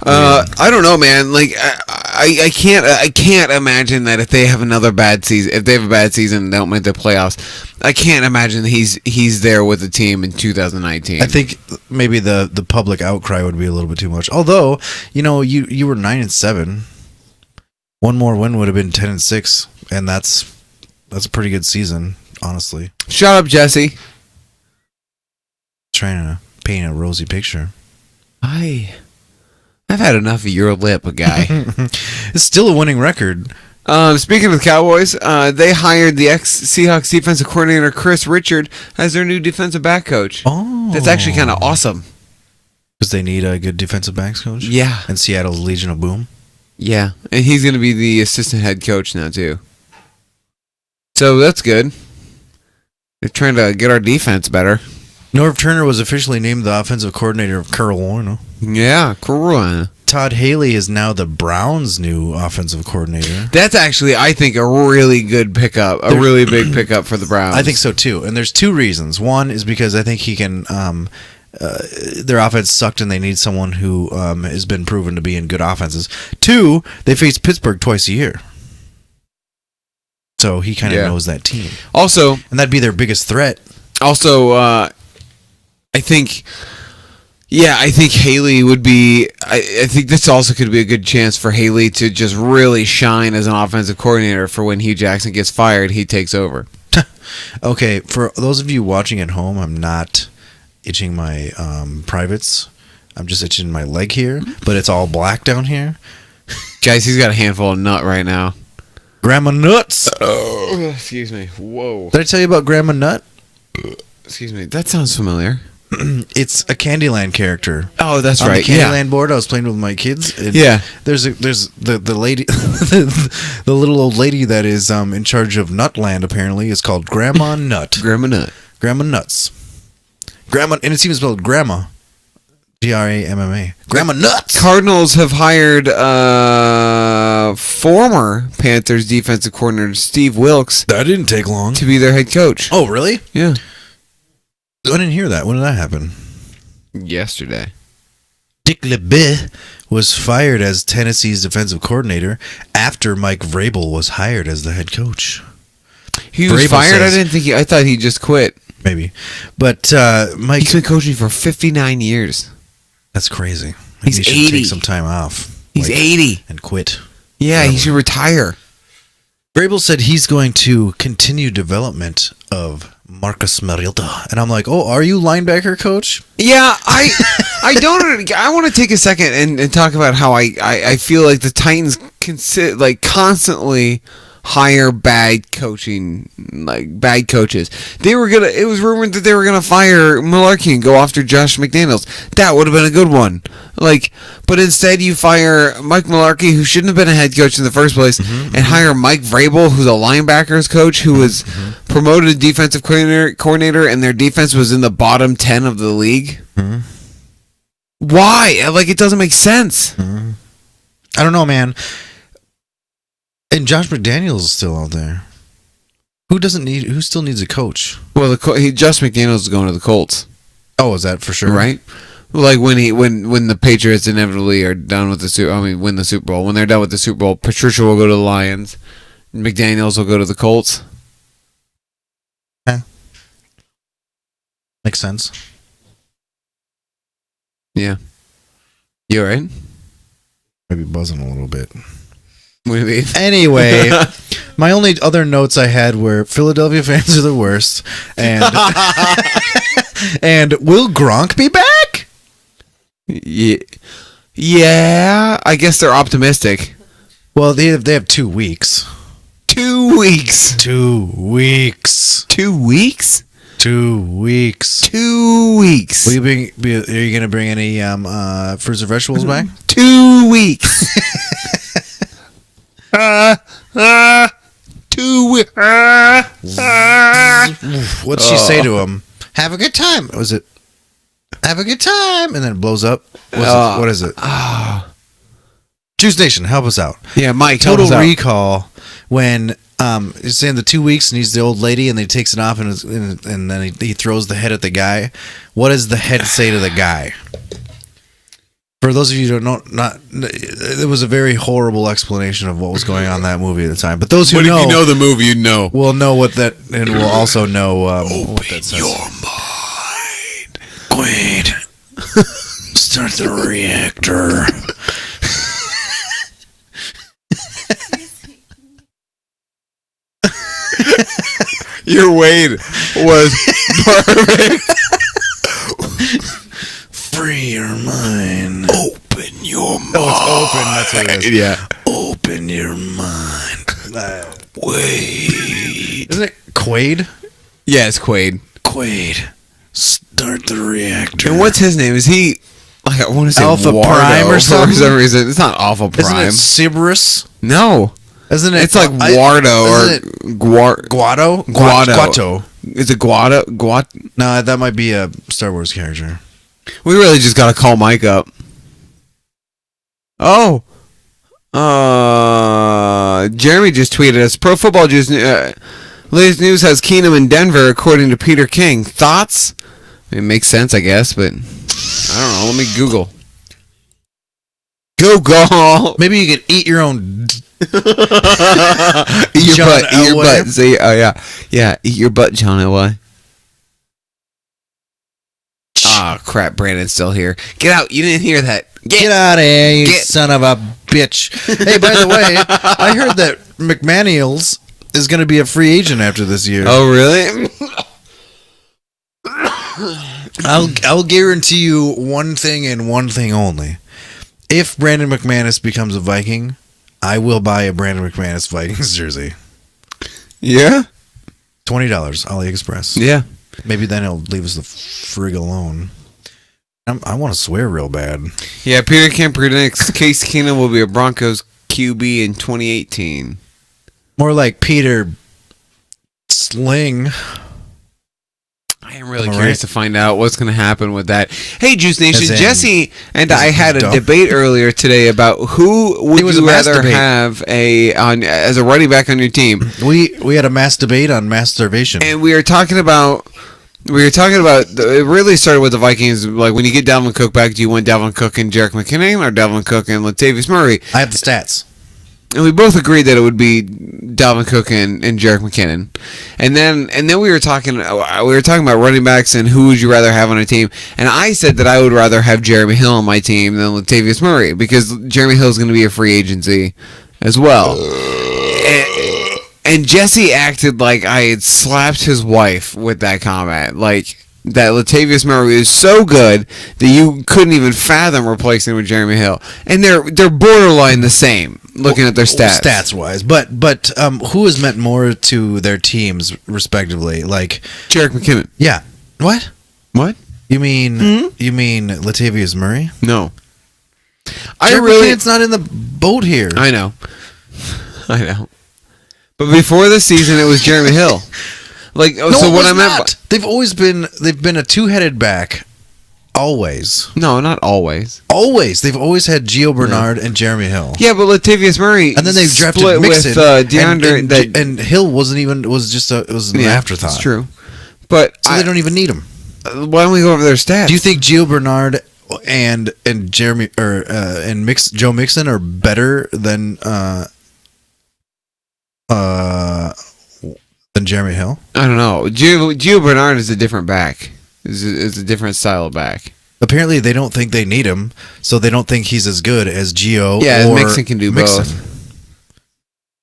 [SPEAKER 2] I don't know, man. Like, I can't imagine that if they have another bad season, if they have a bad season and don't make the playoffs, I can't imagine he's there with the team in 2019.
[SPEAKER 1] I think maybe the public outcry would be a little bit too much. Although, you were 9-7. One more win would have been 10-6, and that's a pretty good season, honestly.
[SPEAKER 2] Shut up, Jesse.
[SPEAKER 1] Trying to paint a rosy picture.
[SPEAKER 2] I've had enough of your lip, guy.
[SPEAKER 1] It's still a winning record.
[SPEAKER 2] Speaking of the Cowboys, they hired the ex-Seahawks defensive coordinator Chris Richard as their new defensive back coach.
[SPEAKER 1] Oh.
[SPEAKER 2] That's actually kind of awesome.
[SPEAKER 1] Because they need a good defensive backs coach?
[SPEAKER 2] Yeah.
[SPEAKER 1] And Seattle's Legion of Boom?
[SPEAKER 2] Yeah. And he's going to be the assistant head coach now, too. So that's good. They're trying to get our defense better.
[SPEAKER 1] Norv Turner was officially named the offensive coordinator of Carolina.
[SPEAKER 2] Yeah, Carolina.
[SPEAKER 1] Todd Haley is now the Browns' new offensive coordinator.
[SPEAKER 2] That's actually, I think, a really good pickup. A really big pickup for the Browns.
[SPEAKER 1] I think so, too. And there's two reasons. One is because I think he can... their offense sucked and they need someone who has been proven to be in good offenses. Two, they face Pittsburgh twice a year. So he kind of
[SPEAKER 2] Yeah.
[SPEAKER 1] knows that team.
[SPEAKER 2] Also,
[SPEAKER 1] And that'd be their biggest threat.
[SPEAKER 2] I think Haley would be. I think this also could be a good chance for Haley to just really shine as an offensive coordinator for when Hugh Jackson gets fired, he takes over.
[SPEAKER 1] Okay, for those of you watching at home, I'm not itching my privates. I'm just itching my leg here, but it's all black down here.
[SPEAKER 2] Guys, he's got a handful of nut right now.
[SPEAKER 1] Grandma Nuts.
[SPEAKER 2] Oh, excuse me. Whoa.
[SPEAKER 1] Did I tell you about Grandma Nut?
[SPEAKER 2] Excuse me. That sounds familiar.
[SPEAKER 1] It's a Candyland character.
[SPEAKER 2] Oh, that's
[SPEAKER 1] On
[SPEAKER 2] right.
[SPEAKER 1] the
[SPEAKER 2] Yeah.
[SPEAKER 1] Candyland board, I was playing with my kids. And
[SPEAKER 2] Yeah.
[SPEAKER 1] There's the lady, the little old lady that is in charge of Nutland. Apparently, is called Grandma Nut.
[SPEAKER 2] Grandma Nut.
[SPEAKER 1] Grandma Nuts. Grandma, and it's even spelled Grandma. Gramma. Grandma Nuts.
[SPEAKER 2] Cardinals have hired former Panthers defensive coordinator Steve Wilkes
[SPEAKER 1] That didn't take long.
[SPEAKER 2] to be their head coach.
[SPEAKER 1] Oh, really?
[SPEAKER 2] Yeah.
[SPEAKER 1] I didn't hear that. When did that happen?
[SPEAKER 2] Yesterday.
[SPEAKER 1] Dick LeBeau was fired as Tennessee's defensive coordinator after Mike Vrabel was hired as the head coach.
[SPEAKER 2] He was
[SPEAKER 1] Vrabel
[SPEAKER 2] fired?
[SPEAKER 1] says-
[SPEAKER 2] I didn't think I thought he just quit.
[SPEAKER 1] Maybe. But Mike...
[SPEAKER 2] He's been coaching for 59 years.
[SPEAKER 1] That's crazy.
[SPEAKER 2] He's
[SPEAKER 1] he should
[SPEAKER 2] 80.
[SPEAKER 1] take some time off.
[SPEAKER 2] He's 80.
[SPEAKER 1] And quit.
[SPEAKER 2] Yeah, he should retire.
[SPEAKER 1] Vrabel said he's going to continue development of Marcus Mariota. And I'm like, oh, are you linebacker coach?
[SPEAKER 2] Yeah, I don't. I want to take a second and talk about how I feel like the Titans constantly hire bad coaching, like bad coaches. It was rumored that they were gonna fire Mularkey and go after Josh McDaniels. That would have been a good one. But instead you fire Mike Mularkey, who shouldn't have been a head coach in the first place, and hire Mike Vrabel, who's a linebackers coach, who was promoted to defensive coordinator, and their defense was in the bottom 10 of the league. Why? It doesn't make sense.
[SPEAKER 1] I don't know, man. And Josh McDaniels is still out there. Who still needs a coach?
[SPEAKER 2] Well, Josh McDaniels is going to the Colts.
[SPEAKER 1] Oh, is that for sure?
[SPEAKER 2] Right? Like when the Patriots inevitably are done with win the Super Bowl. When they're done with the Super Bowl, Patricia will go to the Lions. McDaniels will go to the Colts.
[SPEAKER 1] Makes sense.
[SPEAKER 2] Yeah. You alright?
[SPEAKER 1] Maybe buzzing a little bit.
[SPEAKER 2] What do you mean?
[SPEAKER 1] Anyway, my only other notes I had were Philadelphia fans are the worst, and and will Gronk be back?
[SPEAKER 2] Yeah. I guess they're optimistic.
[SPEAKER 1] Well, they have 2 weeks.
[SPEAKER 2] 2 weeks.
[SPEAKER 1] 2 weeks.
[SPEAKER 2] 2 weeks?
[SPEAKER 1] 2 weeks.
[SPEAKER 2] 2 weeks.
[SPEAKER 1] Will you are you gonna bring any fruits and vegetables back?
[SPEAKER 2] 2 weeks. 2 weeks.
[SPEAKER 1] What'd she say to him? Have a good time. Was it? Have a good time, and then it blows up. What is it? Juice Nation, help us out.
[SPEAKER 2] Yeah, Mike.
[SPEAKER 1] Total
[SPEAKER 2] help us out.
[SPEAKER 1] Recall when it's in the 2 weeks and he's the old lady and he takes it off and then he throws the head at the guy. What does the head say to the guy? For those of you who don't know, it was a very horrible explanation of what was going on in that movie at the time. But those who
[SPEAKER 2] But
[SPEAKER 1] know,
[SPEAKER 2] if you know the movie, you'd know.
[SPEAKER 1] will know what that, and will also know what that says.
[SPEAKER 4] Your mind. Wait. Start the reactor.
[SPEAKER 2] Your Wade was perfect.
[SPEAKER 4] Free your mind. Open your mind.
[SPEAKER 1] Oh, it's open. That's what it is.
[SPEAKER 2] Yeah.
[SPEAKER 4] Open your mind. Wait.
[SPEAKER 1] Isn't it Quaid?
[SPEAKER 2] Yeah, it's Quaid.
[SPEAKER 4] Quaid. Start the reactor.
[SPEAKER 2] And what's his name? Is he? I want to say
[SPEAKER 1] Alpha
[SPEAKER 2] Wardo
[SPEAKER 1] Prime or
[SPEAKER 2] for
[SPEAKER 1] something?
[SPEAKER 2] some reason. It's not Alpha
[SPEAKER 1] Isn't
[SPEAKER 2] Prime.
[SPEAKER 1] it Cerberus?
[SPEAKER 2] No.
[SPEAKER 1] Isn't it?
[SPEAKER 2] It's like Wardo
[SPEAKER 1] isn't
[SPEAKER 2] or
[SPEAKER 1] it
[SPEAKER 2] Guado.
[SPEAKER 1] Guato.
[SPEAKER 2] Is it Guado?
[SPEAKER 1] No, that might be a Star Wars character.
[SPEAKER 2] We really just got to call Mike up. Oh. Jeremy just tweeted us. Pro Football Juice. Latest news has Keenum in Denver, according to Peter King. Thoughts? It makes sense, I guess, but I don't know. Let me Google. Go Gall.
[SPEAKER 1] Maybe you could eat your own.
[SPEAKER 2] Eat your
[SPEAKER 1] John
[SPEAKER 2] butt. Eat your
[SPEAKER 1] Elway.
[SPEAKER 2] butt. Say, oh yeah. Eat your butt, John Elway. Ah, crap. Brandon's still here. Get out. You didn't hear that.
[SPEAKER 1] Get out of here, you
[SPEAKER 2] Get-
[SPEAKER 1] son of a bitch. Hey, by the way, I heard that McManiels is going to be a free agent after this year.
[SPEAKER 2] Oh, really?
[SPEAKER 1] I'll guarantee you one thing and one thing only. If Brandon McManus becomes a Viking, I will buy a Brandon McManus Vikings jersey.
[SPEAKER 2] Yeah?
[SPEAKER 1] $20 AliExpress.
[SPEAKER 2] Yeah.
[SPEAKER 1] Maybe then he'll leave us the frig alone. I want to swear real bad.
[SPEAKER 2] Yeah, Peter Kemp predicts Case Keenum will be a Broncos QB in 2018.
[SPEAKER 1] More like Peter Sling.
[SPEAKER 2] I am really
[SPEAKER 1] Am I
[SPEAKER 2] curious
[SPEAKER 1] right?
[SPEAKER 2] to find out what's going to happen with that. Hey, Juice Nation,
[SPEAKER 1] As in-
[SPEAKER 2] Jesse and
[SPEAKER 1] as
[SPEAKER 2] I
[SPEAKER 1] in
[SPEAKER 2] had a
[SPEAKER 1] dumb.
[SPEAKER 2] debate earlier today about who would
[SPEAKER 1] It was
[SPEAKER 2] you
[SPEAKER 1] a mass
[SPEAKER 2] rather
[SPEAKER 1] debate.
[SPEAKER 2] have as a running back on your team.
[SPEAKER 1] We had a mass debate on masturbation.
[SPEAKER 2] And we were talking about it really started with the Vikings. Like, when you get Dalvin Cook back, do you want Dalvin Cook and Jerick McKinnon or Dalvin Cook and Latavius Murray?
[SPEAKER 1] I have the stats.
[SPEAKER 2] And we both agreed that it would be Dalvin Cook and Jerick McKinnon. And then we were talking about running backs and who would you rather have on a team. And I said that I would rather have Jeremy Hill on my team than Latavius Murray because Jeremy Hill is going to be a free agency as well. And Jesse acted like I had slapped his wife with that comment. Like, that Latavius Murray is so good that you couldn't even fathom replacing him with Jeremy Hill. And they're borderline the same, looking at their stats.
[SPEAKER 1] Stats wise. But who has meant more to their teams, respectively? Like,
[SPEAKER 2] Jerick McKinnon.
[SPEAKER 1] yeah. What?
[SPEAKER 2] What?
[SPEAKER 1] You mean Latavius Murray?
[SPEAKER 2] No.
[SPEAKER 1] It's not in the boat here.
[SPEAKER 2] I know. But before this season, it was Jeremy Hill. Like,
[SPEAKER 1] No,
[SPEAKER 2] so
[SPEAKER 1] it
[SPEAKER 2] what
[SPEAKER 1] was
[SPEAKER 2] I meant.
[SPEAKER 1] not. They've been a two-headed back. Always.
[SPEAKER 2] No, not always.
[SPEAKER 1] Always. They've always had Gio Bernard and Jeremy Hill.
[SPEAKER 2] Yeah, but Latavius Murray.
[SPEAKER 1] And then they drafted
[SPEAKER 2] split
[SPEAKER 1] Mixon
[SPEAKER 2] with DeAndre.
[SPEAKER 1] and Hill was an afterthought.
[SPEAKER 2] It's true. But
[SPEAKER 1] So they don't even need him.
[SPEAKER 2] why don't we go over their stats?
[SPEAKER 1] Do you think Gio Bernard and Jeremy and Joe Mixon are better than Jeremy Hill?
[SPEAKER 2] I don't know. Gio Bernard is a different back. Is a different style of back.
[SPEAKER 1] Apparently, they don't think they need him, so they don't think he's as good as Gio.
[SPEAKER 2] Yeah,
[SPEAKER 1] or
[SPEAKER 2] Mixon can do both.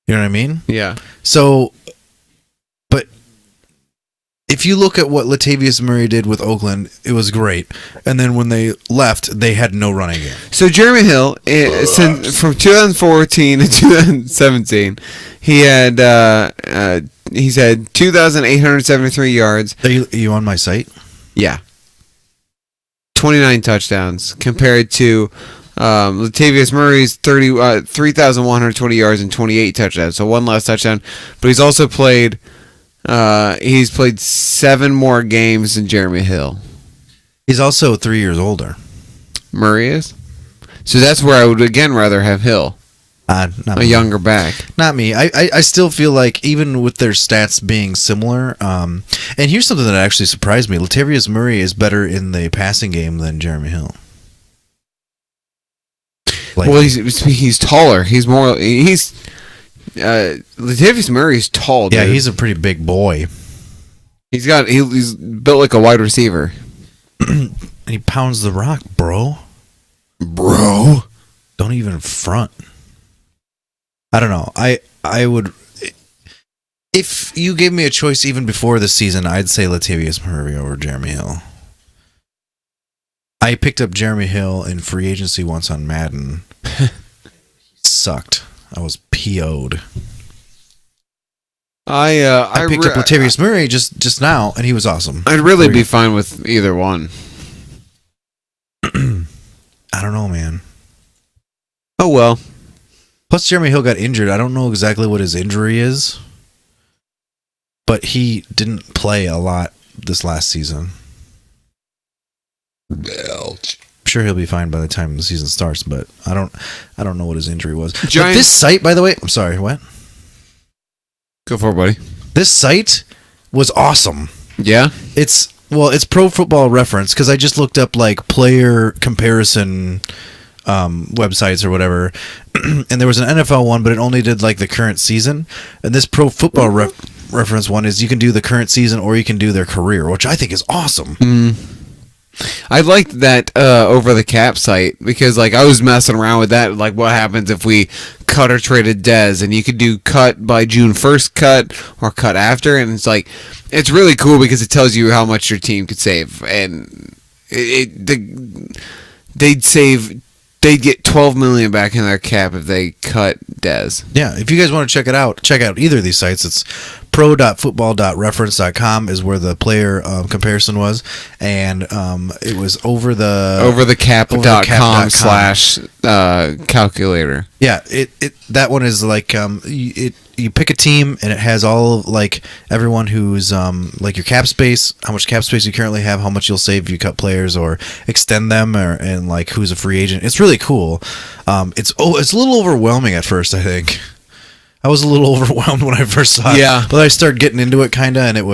[SPEAKER 1] You know what I mean?
[SPEAKER 2] Yeah.
[SPEAKER 1] So, but if you look at what Latavius Murray did with Oakland, it was great. And then when they left, they had no running game.
[SPEAKER 2] So Jeremy Hill, from 2014 to 2017, he's had 2,873 yards.
[SPEAKER 1] Are you on my site?
[SPEAKER 2] Yeah. 29 touchdowns compared to Latavius Murray's 3,120 yards and 28 touchdowns. So one less touchdown, but he's also played 7 more games than Jeremy Hill.
[SPEAKER 1] He's also 3 years older.
[SPEAKER 2] Murray is. So that's where I would again rather have Hill,
[SPEAKER 1] Not
[SPEAKER 2] a
[SPEAKER 1] me.
[SPEAKER 2] younger back.
[SPEAKER 1] Not me. I still feel like even with their stats being similar, and here's something that actually surprised me: Latavius Murray is better in the passing game than Jeremy Hill. Like,
[SPEAKER 2] Well, he's taller. Latavius Murray's tall. Dude.
[SPEAKER 1] yeah, he's a pretty big boy,
[SPEAKER 2] he's built like a wide receiver.
[SPEAKER 1] and he pounds the rock, bro.
[SPEAKER 2] Bro.
[SPEAKER 1] Don't even front. I don't know. I would, if you gave me a choice even before the season, I'd say Latavius Murray over Jeremy Hill. I picked up Jeremy Hill in free agency once on Madden. Sucked. I was PO'd. I picked up Latavius Murray just now, and he was awesome.
[SPEAKER 2] I'd really be fine with either one.
[SPEAKER 1] I don't know, man.
[SPEAKER 2] Oh well.
[SPEAKER 1] Plus, Jeremy Hill got injured. I don't know exactly what his injury is, but he didn't play a lot this last season. I'm sure he'll be fine by the time the season starts, but I don't know what his injury was. But
[SPEAKER 2] Giants-
[SPEAKER 1] this site, by the way, I'm sorry, what?
[SPEAKER 2] Go for it, buddy.
[SPEAKER 1] This site was awesome.
[SPEAKER 2] Yeah.
[SPEAKER 1] It's Pro Football Reference because I just looked up like player comparison websites or whatever, and there was an NFL one, but it only did like the current season. And this Pro Football Reference one is you can do the current season or you can do their career, which I think is awesome.
[SPEAKER 2] I liked that over the cap site because like I was messing around with that, like what happens if we cut or traded Dez, and you could do cut by June 1st cut or cut after, and it's like it's really cool because it tells you how much your team could save, and they'd get $12 million back in their cap if they cut Dez.
[SPEAKER 1] Yeah, if you guys want to check it out, check out either of these sites. It's pro.football.reference.com is where the player comparison was, and it was
[SPEAKER 2] overthecap.com / calculator.
[SPEAKER 1] Yeah, it that one is like you pick a team and it has all of, like everyone who's like your cap space, how much cap space you currently have, how much you'll save if you cut players or extend them, and like who's a free agent. It's really cool. It's a little overwhelming at first, I think. I was a little overwhelmed when I first saw it.
[SPEAKER 2] Yeah.
[SPEAKER 1] But I started getting into it kind of, and it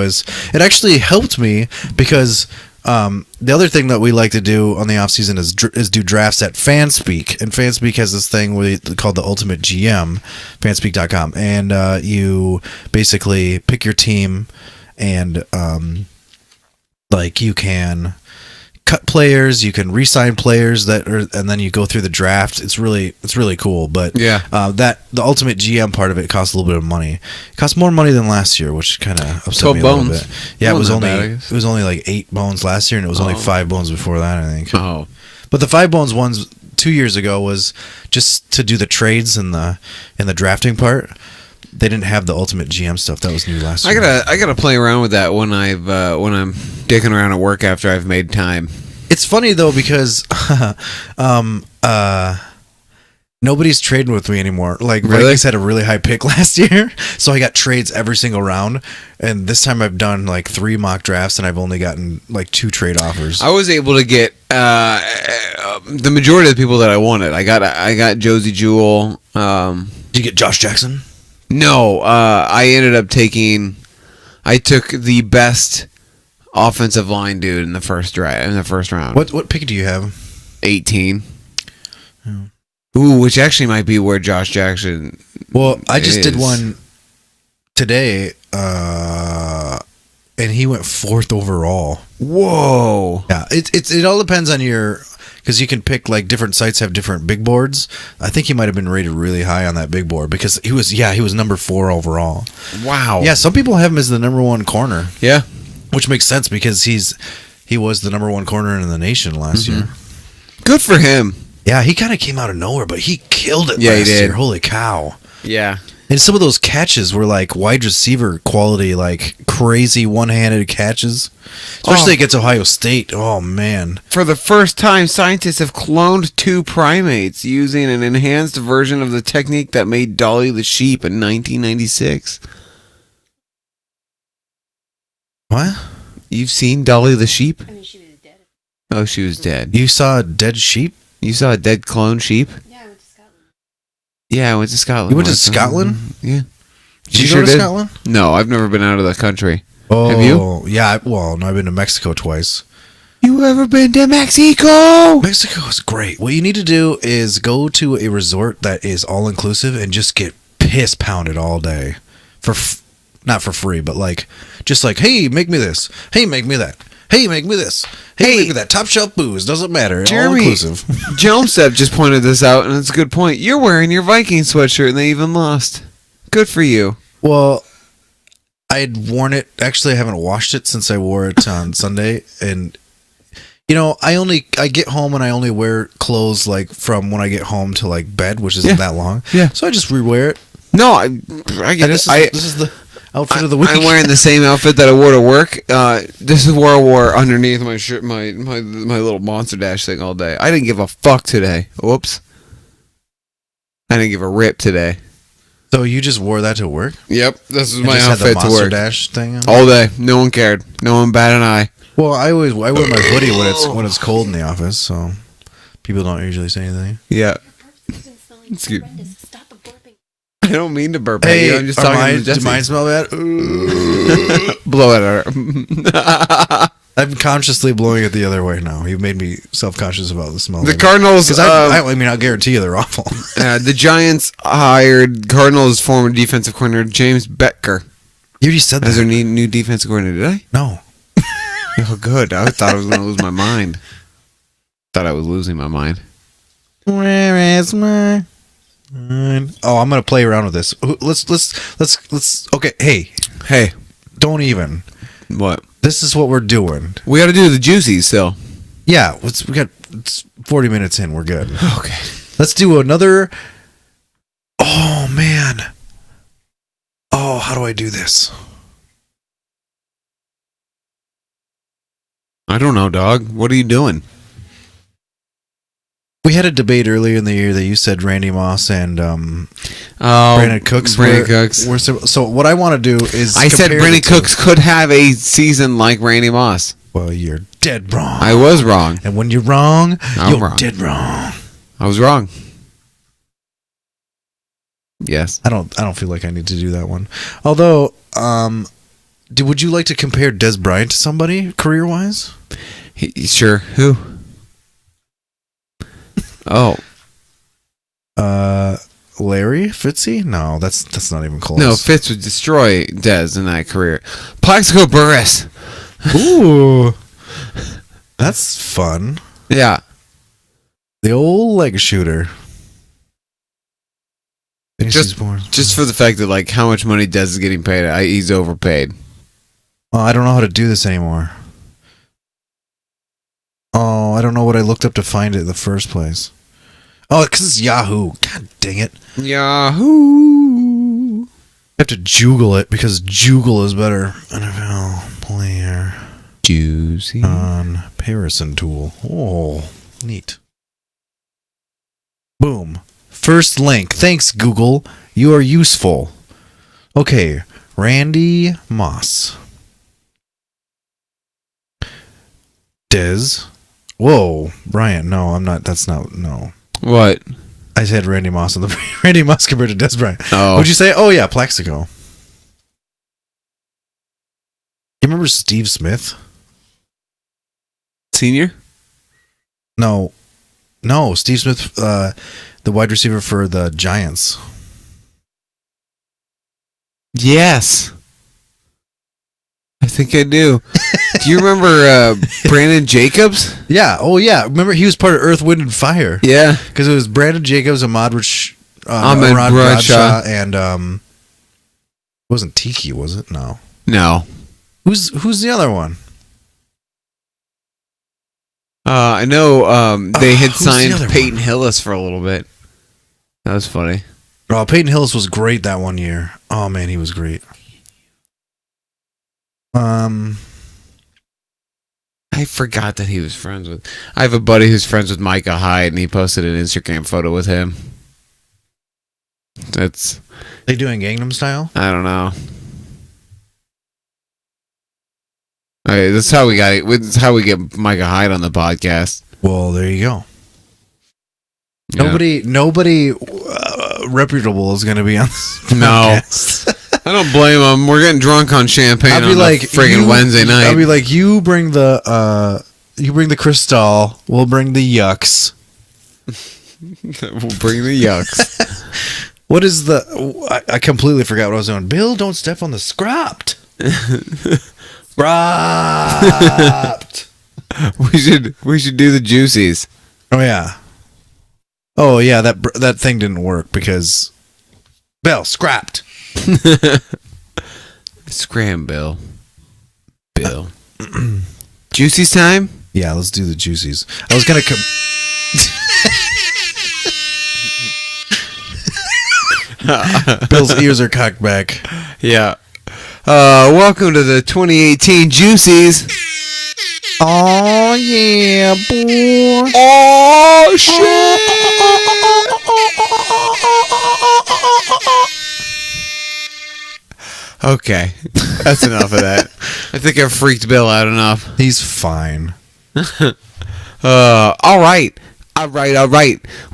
[SPEAKER 1] actually helped me because the other thing that we like to do on the off season is do drafts at Fanspeak, and Fanspeak has this thing called the Ultimate GM, fanspeak.com, and you basically pick your team, and like you can cut players, you can re-sign players and then you go through the draft. It's really cool. But
[SPEAKER 2] Yeah.
[SPEAKER 1] the Ultimate GM part of it costs a little bit of money. It costs more money than last year, which kind of upset
[SPEAKER 2] 12
[SPEAKER 1] me a little
[SPEAKER 2] bones.
[SPEAKER 1] bit. Yeah, it was
[SPEAKER 2] Wasn't
[SPEAKER 1] only
[SPEAKER 2] that bad, I guess.
[SPEAKER 1] it was only like 8 bones last year, and it was only 5 bones before that, I think.
[SPEAKER 2] Oh.
[SPEAKER 1] But the 5 bones ones 2 years ago was just to do the trades in the drafting part. They didn't have the Ultimate GM stuff. That was new last year.
[SPEAKER 2] I gotta play around with that when I'm dicking around at work after I've made time.
[SPEAKER 1] It's funny though because nobody's trading with me anymore. Like
[SPEAKER 2] Really?
[SPEAKER 1] Vikings had a really high pick last year, so I got trades every single round. And this time I've done like 3 mock drafts, and I've only gotten like 2 trade offers.
[SPEAKER 2] I was able to get the majority of the people that I wanted. I got Josie Jewell.
[SPEAKER 1] Did you get Josh Jackson?
[SPEAKER 2] No, I ended up I took the best offensive line dude in the first round.
[SPEAKER 1] What pick do you have?
[SPEAKER 2] 18. Ooh, which actually might be where Josh Jackson.
[SPEAKER 1] Well, I just did
[SPEAKER 2] is.
[SPEAKER 1] one today, and he went 4th overall.
[SPEAKER 2] Whoa.
[SPEAKER 1] Yeah, it all depends on your, because you can pick like different sites have different big boards. I think he might have been rated really high on that big board because he was number 4 overall.
[SPEAKER 2] Wow.
[SPEAKER 1] Yeah, some people have him as the number 1 corner,
[SPEAKER 2] Yeah.
[SPEAKER 1] which makes sense because he was the number 1 corner in the nation last year.
[SPEAKER 2] Good for him.
[SPEAKER 1] Yeah, he kind of came out of nowhere, but he killed it
[SPEAKER 2] Yeah, he
[SPEAKER 1] last
[SPEAKER 2] did.
[SPEAKER 1] year. Holy cow.
[SPEAKER 2] Yeah.
[SPEAKER 1] And some of those catches were like wide receiver quality, like crazy one-handed catches. Especially against Ohio State. Oh, man.
[SPEAKER 2] For the first time, scientists have cloned 2 primates using an enhanced version of the technique that made Dolly the sheep in 1996.
[SPEAKER 1] What?
[SPEAKER 2] You've seen Dolly the sheep?
[SPEAKER 3] I mean, she was dead.
[SPEAKER 2] Oh, she was dead.
[SPEAKER 1] You saw a dead sheep?
[SPEAKER 2] You saw a dead clone sheep?
[SPEAKER 3] Yeah, I went to Scotland.
[SPEAKER 2] Yeah, I went to Scotland.
[SPEAKER 1] You went to
[SPEAKER 2] once.
[SPEAKER 1] Scotland?
[SPEAKER 2] Yeah.
[SPEAKER 1] Did you go to Scotland?
[SPEAKER 2] No, I've never been out of the country.
[SPEAKER 1] Oh,
[SPEAKER 2] Have you?
[SPEAKER 1] Yeah, no, I've been to Mexico twice.
[SPEAKER 2] You ever been to Mexico?
[SPEAKER 1] Mexico is great. What you need to do is go to a resort that is all-inclusive and just get piss pounded all day. Not for free, but like, just like, hey, make me this. Hey, make me that. Hey, make me this. Hey, make me that. Top shelf booze. Doesn't matter. All
[SPEAKER 2] Jeremy,
[SPEAKER 1] inclusive.
[SPEAKER 2] Jomstep just pointed this out, and it's a good point. You're wearing your Viking sweatshirt, and they even lost. Good for you.
[SPEAKER 1] Well, I'd worn it. Actually, I haven't washed it since I wore it on Sunday. And, you know, I get home and I only wear clothes like from when I get home to like bed, which isn't that long.
[SPEAKER 2] Yeah.
[SPEAKER 1] So I just rewear it.
[SPEAKER 2] No, I get
[SPEAKER 1] And this
[SPEAKER 2] it.
[SPEAKER 1] is the outfit of the week.
[SPEAKER 2] I'm wearing the same outfit that I wore to work. This is what I wore underneath my shirt, my little Monster Dash thing all day. I didn't give a fuck today. Whoops. I didn't give a rip today.
[SPEAKER 1] So you just wore that to work?
[SPEAKER 2] Yep, this is
[SPEAKER 1] And
[SPEAKER 2] my
[SPEAKER 1] just had the
[SPEAKER 2] outfit to
[SPEAKER 1] Monster
[SPEAKER 2] work
[SPEAKER 1] Dash thing on?
[SPEAKER 2] all day. No one cared. No one bat an eye.
[SPEAKER 1] Well, I wear my hoodie when it's cold in the office, so people don't usually say anything.
[SPEAKER 2] Yeah,
[SPEAKER 3] Perfume's been smelling
[SPEAKER 2] Excuse-
[SPEAKER 3] horrendous. Stop the burping.
[SPEAKER 2] I don't mean to burp at you. I'm just talking to
[SPEAKER 1] did
[SPEAKER 2] Jesse.
[SPEAKER 1] mine smell bad?
[SPEAKER 2] Blow it at her.
[SPEAKER 1] I'm consciously blowing it the other way now. You've made me self-conscious about the smell.
[SPEAKER 2] The Cardinals.
[SPEAKER 1] Because I mean, I'll guarantee you they're awful.
[SPEAKER 2] The Giants hired Cardinals former defensive coordinator James Bettker
[SPEAKER 1] You already said
[SPEAKER 2] as
[SPEAKER 1] that.
[SPEAKER 2] their new defensive coordinator. Did I?
[SPEAKER 1] No.
[SPEAKER 2] Oh, good. I thought I was going to lose my mind. Thought I was losing my mind.
[SPEAKER 1] Where is my mind? Oh, I'm gonna play around with this. Let's. Okay,
[SPEAKER 2] Hey,
[SPEAKER 1] don't even.
[SPEAKER 2] what?
[SPEAKER 1] This is what we're doing.
[SPEAKER 2] We got to do the juicies still.
[SPEAKER 1] Yeah, it's 40 minutes in. We're good.
[SPEAKER 2] Okay.
[SPEAKER 1] Let's do another. Oh man. Oh, how do I do this?
[SPEAKER 2] I don't know, dog. What are you doing?
[SPEAKER 1] We had a debate earlier in the year that you said Randy Moss and
[SPEAKER 2] Oh,
[SPEAKER 1] Brandon Cooks.
[SPEAKER 2] Brandon Cooks.
[SPEAKER 1] So what I want to do is
[SPEAKER 2] I said
[SPEAKER 1] compare
[SPEAKER 2] Brandon
[SPEAKER 1] the two.
[SPEAKER 2] Cooks could have a season like Randy Moss.
[SPEAKER 1] Well, you're dead wrong.
[SPEAKER 2] I was wrong.
[SPEAKER 1] And when you're wrong,
[SPEAKER 2] I'm
[SPEAKER 1] you're
[SPEAKER 2] wrong.
[SPEAKER 1] dead wrong.
[SPEAKER 2] I was wrong. Yes.
[SPEAKER 1] I don't feel like I need to do that one. Although, would you like to compare Des Bryant to somebody career-wise?
[SPEAKER 2] Sure. Who? Oh.
[SPEAKER 1] Larry Fitzy? No, that's not even close.
[SPEAKER 2] No, Fitz would destroy Dez in that career. Plaxico Burress.
[SPEAKER 1] Ooh. That's fun.
[SPEAKER 2] Yeah.
[SPEAKER 1] The old leg shooter.
[SPEAKER 2] Just for the fact that, like, how much money Dez is getting paid, he's overpaid.
[SPEAKER 1] Oh, I don't know how to do this anymore. Oh, I don't know what I looked up to find it in the first place. Oh, because it's Yahoo. God dang it.
[SPEAKER 2] Yahoo!
[SPEAKER 1] I have to Joogle it because Joogle is better. NFL player
[SPEAKER 2] Juicy.
[SPEAKER 1] comparison tool. Oh, neat. Boom. First link. Thanks, Google. You are useful. Okay. Randy Moss. Dez. Whoa. Bryant. No, I'm not. That's not. No.
[SPEAKER 2] What?
[SPEAKER 1] I said Randy Moss. And the Randy Moss compared to Dez Bryant.
[SPEAKER 2] Oh.
[SPEAKER 1] What'd you say? Oh, yeah. Plaxico. You remember Steve Smith?
[SPEAKER 2] Senior?
[SPEAKER 1] No. Steve Smith, the wide receiver for the Giants.
[SPEAKER 2] Yes. I think I do. Do you remember Brandon Jacobs?
[SPEAKER 1] Yeah. Oh, yeah. Remember, he was part of Earth, Wind, and Fire.
[SPEAKER 2] Yeah.
[SPEAKER 1] Because it was Brandon Jacobs, Ahmad
[SPEAKER 2] Ahmed Bradshaw.
[SPEAKER 1] and it wasn't Tiki, was it? No.
[SPEAKER 2] No.
[SPEAKER 1] Who's the other one?
[SPEAKER 2] I know they had
[SPEAKER 1] who's the
[SPEAKER 2] signed
[SPEAKER 1] other
[SPEAKER 2] Peyton
[SPEAKER 1] one?
[SPEAKER 2] Hillis for a little bit. That was funny.
[SPEAKER 1] Oh, Peyton Hillis was great that one year. Oh man, he was great.
[SPEAKER 2] I forgot that he was friends with. I have a buddy who's friends with Micah Hyde, and he posted an Instagram photo with him. That's
[SPEAKER 1] They doing Gangnam Style?
[SPEAKER 2] I don't know. Okay, that's how we got it. That's how we get Micah Hyde on the podcast.
[SPEAKER 1] Well, there you go.
[SPEAKER 2] Yeah.
[SPEAKER 1] Nobody reputable is going to be on this
[SPEAKER 2] No.
[SPEAKER 1] podcast.
[SPEAKER 2] I don't blame him. We're getting drunk on champagne
[SPEAKER 1] I'll be
[SPEAKER 2] on
[SPEAKER 1] like
[SPEAKER 2] a friggin' Wednesday night.
[SPEAKER 1] I'll be like, you bring the Cristal, we'll bring the Yucks.
[SPEAKER 2] We'll bring the yucks.
[SPEAKER 1] What is the? I completely forgot what I was doing. Bill, don't step on the scrapped. Scrapped.
[SPEAKER 2] we should do the juicies.
[SPEAKER 1] Oh yeah. Oh yeah. That thing didn't work because Bill scrapped.
[SPEAKER 2] Scram, Bill. Juicies time?
[SPEAKER 1] Yeah, let's do the juicies. I was gonna Bill's ears are cocked back.
[SPEAKER 2] Yeah. Welcome to the 2018 Juicies.
[SPEAKER 1] Oh yeah, boy.
[SPEAKER 2] Oh shit! Okay, that's enough of that. I think I freaked Bill out enough.
[SPEAKER 1] He's fine.
[SPEAKER 2] All right.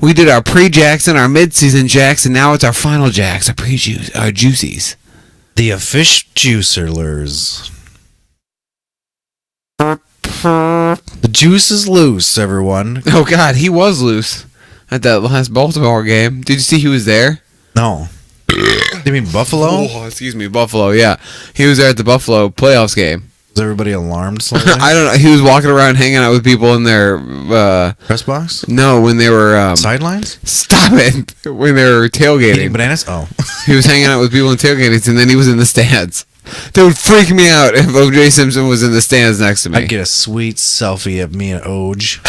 [SPEAKER 2] We did our pre-jacks and our mid-season jacks, and now it's our final jacks, our juicies.
[SPEAKER 1] The fish juicerlers. The juice is loose, everyone.
[SPEAKER 2] Oh God, he was loose at that last Baltimore game. Did you see he was there?
[SPEAKER 1] No. You mean Buffalo?
[SPEAKER 2] Oh, excuse me, Buffalo. Yeah, he was there at the Buffalo playoffs game.
[SPEAKER 1] Was everybody alarmed slightly?
[SPEAKER 2] I don't know. He was walking around hanging out with people in their
[SPEAKER 1] Press box?
[SPEAKER 2] no, when they were
[SPEAKER 1] Sidelines?
[SPEAKER 2] stop it, when they were
[SPEAKER 1] Eating
[SPEAKER 2] tailgating.
[SPEAKER 1] bananas? Oh.
[SPEAKER 2] He was hanging out with people in tailgating, and then he was in the stands. That would freak me out if O.J. Simpson was in the stands next to me.
[SPEAKER 1] I'd get a sweet selfie of me and Oj.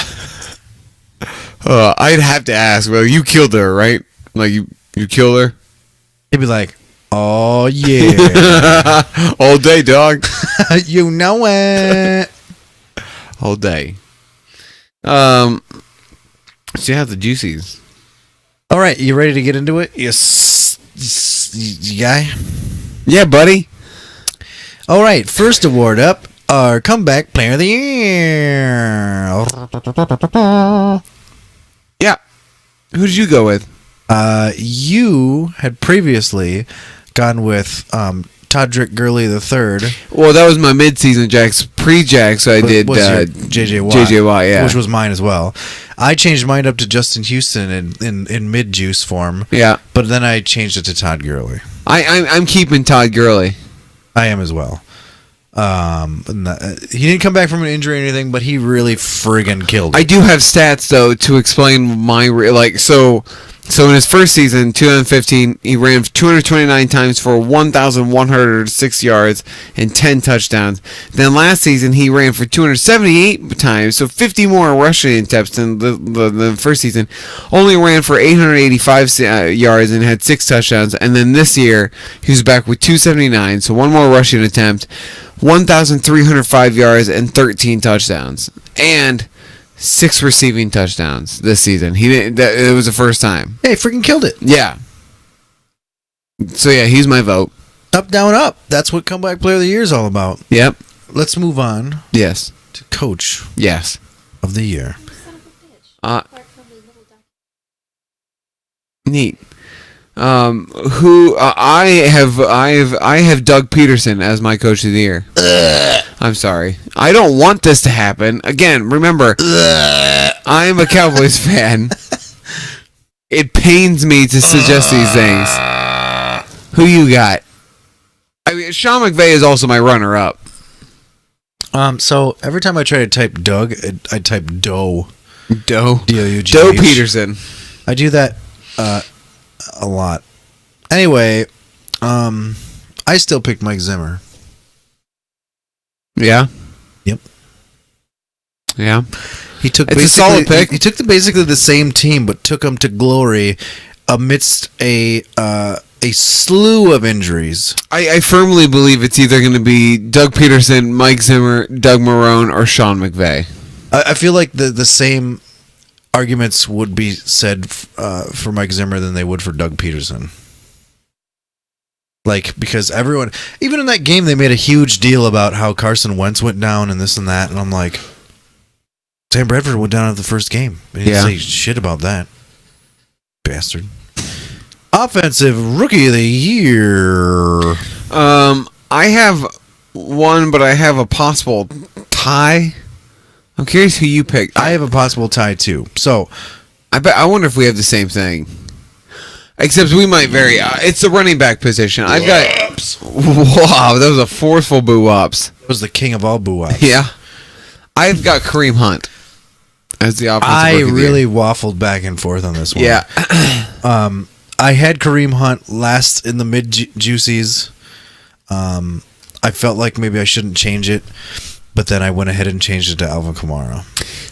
[SPEAKER 2] I'd have to ask. Well, you killed her, right? Like you killed her
[SPEAKER 1] He'd be like, oh, yeah.
[SPEAKER 2] all day, dog.
[SPEAKER 1] You know it.
[SPEAKER 2] All day. So you have the juicies.
[SPEAKER 1] All right, you ready to get into it? Yes. You guy?
[SPEAKER 2] Yeah, buddy.
[SPEAKER 1] All right, first award up, our comeback player of the year.
[SPEAKER 2] Yeah. Who did you go with?
[SPEAKER 1] You had previously gone with Todrick Gurley III.
[SPEAKER 2] Well, that was my mid-season Jacks. Pre-Jacks, I did
[SPEAKER 1] Was your JJ Watt.
[SPEAKER 2] JJ Watt, yeah.
[SPEAKER 1] Which was mine as well. I changed mine up to Justin Houston in mid-juice form.
[SPEAKER 2] Yeah.
[SPEAKER 1] But then I changed it to Todd Gurley.
[SPEAKER 2] I'm keeping Todd Gurley.
[SPEAKER 1] I am as well. He didn't come back from an injury or anything, but he really friggin' killed it.
[SPEAKER 2] I do have stats though to explain my so in his first season, 2015, he ran 229 times for 1,106 yards and 10 touchdowns. Then last season, he ran for 278 times, so 50 more rushing attempts than the first season. Only ran for 885 yards and had 6 touchdowns. And then this year, he was back with 279, so one more rushing attempt, 1,305 yards and 13 touchdowns. And 6 receiving touchdowns this season. It was the first time.
[SPEAKER 1] Hey, freaking killed it.
[SPEAKER 2] Yeah. So yeah, he's my vote.
[SPEAKER 1] Up, down, up. That's what comeback player of the year is all about.
[SPEAKER 2] Yep.
[SPEAKER 1] Let's move on
[SPEAKER 2] Yes.
[SPEAKER 1] to coach
[SPEAKER 2] Yes.
[SPEAKER 1] of the year.
[SPEAKER 3] Son of a bitch.
[SPEAKER 2] Uh,
[SPEAKER 3] Clark from the little doc-
[SPEAKER 2] Neat. Who I have Doug Peterson as my coach of the year. I'm sorry. I don't want this to happen. Again, remember, I'm a Cowboys fan. It pains me to suggest these things. Who you got? I mean, Sean McVay is also my runner-up.
[SPEAKER 1] So every time I try to type Doug, I type Doe.
[SPEAKER 2] Doe
[SPEAKER 1] D-O-U-G-H.
[SPEAKER 2] Doe Peterson.
[SPEAKER 1] I do that a lot. Anyway, I still picked Mike Zimmer.
[SPEAKER 2] Yeah.
[SPEAKER 1] Yep.
[SPEAKER 2] Yeah.
[SPEAKER 1] He took
[SPEAKER 2] It's a solid pick.
[SPEAKER 1] He took basically the same team, but took them to glory amidst a slew of injuries.
[SPEAKER 2] I firmly believe it's either going to be Doug Peterson, Mike Zimmer, Doug Marrone, or Sean McVay.
[SPEAKER 1] I feel like the same arguments would be said for Mike Zimmer than they would for Doug Peterson. Like, because everyone, even in that game, they made a huge deal about how Carson Wentz went down and this and that, and I'm like, Sam Bradford went down at the first game. He didn't say shit about that. Bastard. Offensive Rookie of the Year.
[SPEAKER 2] I have one, but I have a possible tie. I'm curious who you picked.
[SPEAKER 1] I have a possible tie, too. So,
[SPEAKER 2] I wonder if we have the same thing. Except we might vary. It's the running back position. I've got. Wow, that was a forceful boo-ups.
[SPEAKER 1] it was the king of all boo-ups.
[SPEAKER 2] Yeah. I've got Kareem Hunt as the offensive
[SPEAKER 1] I
[SPEAKER 2] rookie of the year.
[SPEAKER 1] really waffled back and forth on this one.
[SPEAKER 2] Yeah.
[SPEAKER 1] I had Kareem Hunt last in the mid-juicies. I felt like maybe I shouldn't change it, but then I went ahead and changed it to Alvin Kamara.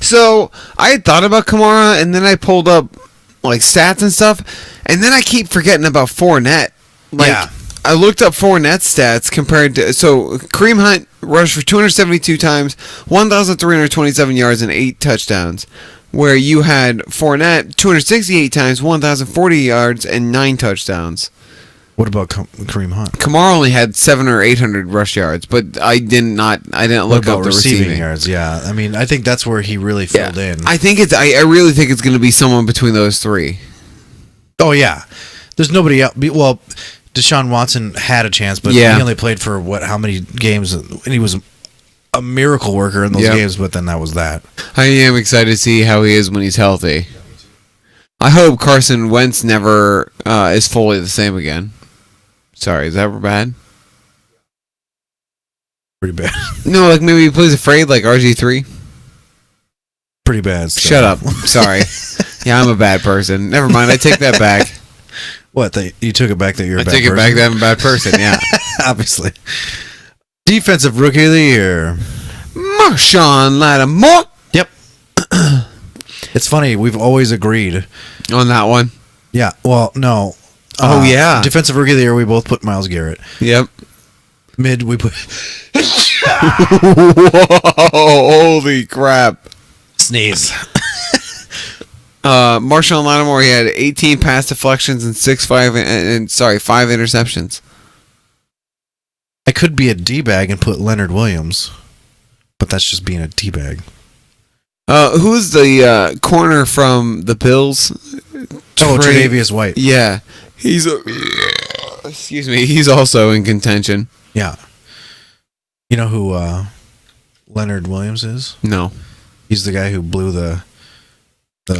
[SPEAKER 2] So I had thought about Kamara, and then I pulled up like stats and stuff, and then I keep forgetting about Fournette. Like,
[SPEAKER 1] Yeah.
[SPEAKER 2] I looked up Fournette's stats compared to Kareem Hunt rushed for 272 times, 1,327 yards, and 8 touchdowns. Where you had Fournette 268 times, 1,040 yards, and 9 touchdowns.
[SPEAKER 1] What about Kareem Hunt?
[SPEAKER 2] Kamara only had 700 or 800 rush yards, but I didn't
[SPEAKER 1] What
[SPEAKER 2] look
[SPEAKER 1] about
[SPEAKER 2] up the
[SPEAKER 1] receiving yards? Yeah, I mean, I think that's where he really filled in.
[SPEAKER 2] I think I really think it's going to be someone between those three.
[SPEAKER 1] Oh yeah, there's nobody else. Well, Deshaun Watson had a chance, but
[SPEAKER 2] Yeah.
[SPEAKER 1] he only played for how many games? And he was a miracle worker in those
[SPEAKER 2] Yep.
[SPEAKER 1] games, but then that was that.
[SPEAKER 2] I am excited to see how he is when he's healthy. I hope Carson Wentz never is fully the same again. Sorry, is that bad?
[SPEAKER 1] Pretty bad.
[SPEAKER 2] No, like maybe he plays afraid like RG3.
[SPEAKER 1] Pretty bad stuff.
[SPEAKER 2] Shut up. Sorry. Yeah, I'm a bad person. Never mind. I take that back.
[SPEAKER 1] What? You took it back that you're a
[SPEAKER 2] I
[SPEAKER 1] bad
[SPEAKER 2] take it back
[SPEAKER 1] person?
[SPEAKER 2] that I'm a bad person. Yeah.
[SPEAKER 1] Obviously. Defensive Rookie of the Year.
[SPEAKER 2] Marshawn Lattimore
[SPEAKER 1] Yep. It's funny. We've always agreed.
[SPEAKER 2] on that one.
[SPEAKER 1] Yeah. Well, no.
[SPEAKER 2] Oh, yeah.
[SPEAKER 1] Defensive Rookie of the Year, we both put Myles Garrett.
[SPEAKER 2] Yep.
[SPEAKER 1] Mid, we put
[SPEAKER 2] Whoa! Holy crap!
[SPEAKER 1] Sneeze.
[SPEAKER 2] Marshawn Lattimore, he had 18 pass deflections and 5 interceptions.
[SPEAKER 1] I could be a D-bag and put Leonard Williams, but that's just being a D-bag.
[SPEAKER 2] Who's the corner from the Bills?
[SPEAKER 1] Tre'Davious White.
[SPEAKER 2] Yeah, he's excuse me. He's also in contention.
[SPEAKER 1] Yeah. You know who Leonard Williams is?
[SPEAKER 2] No.
[SPEAKER 1] He's the guy who blew the...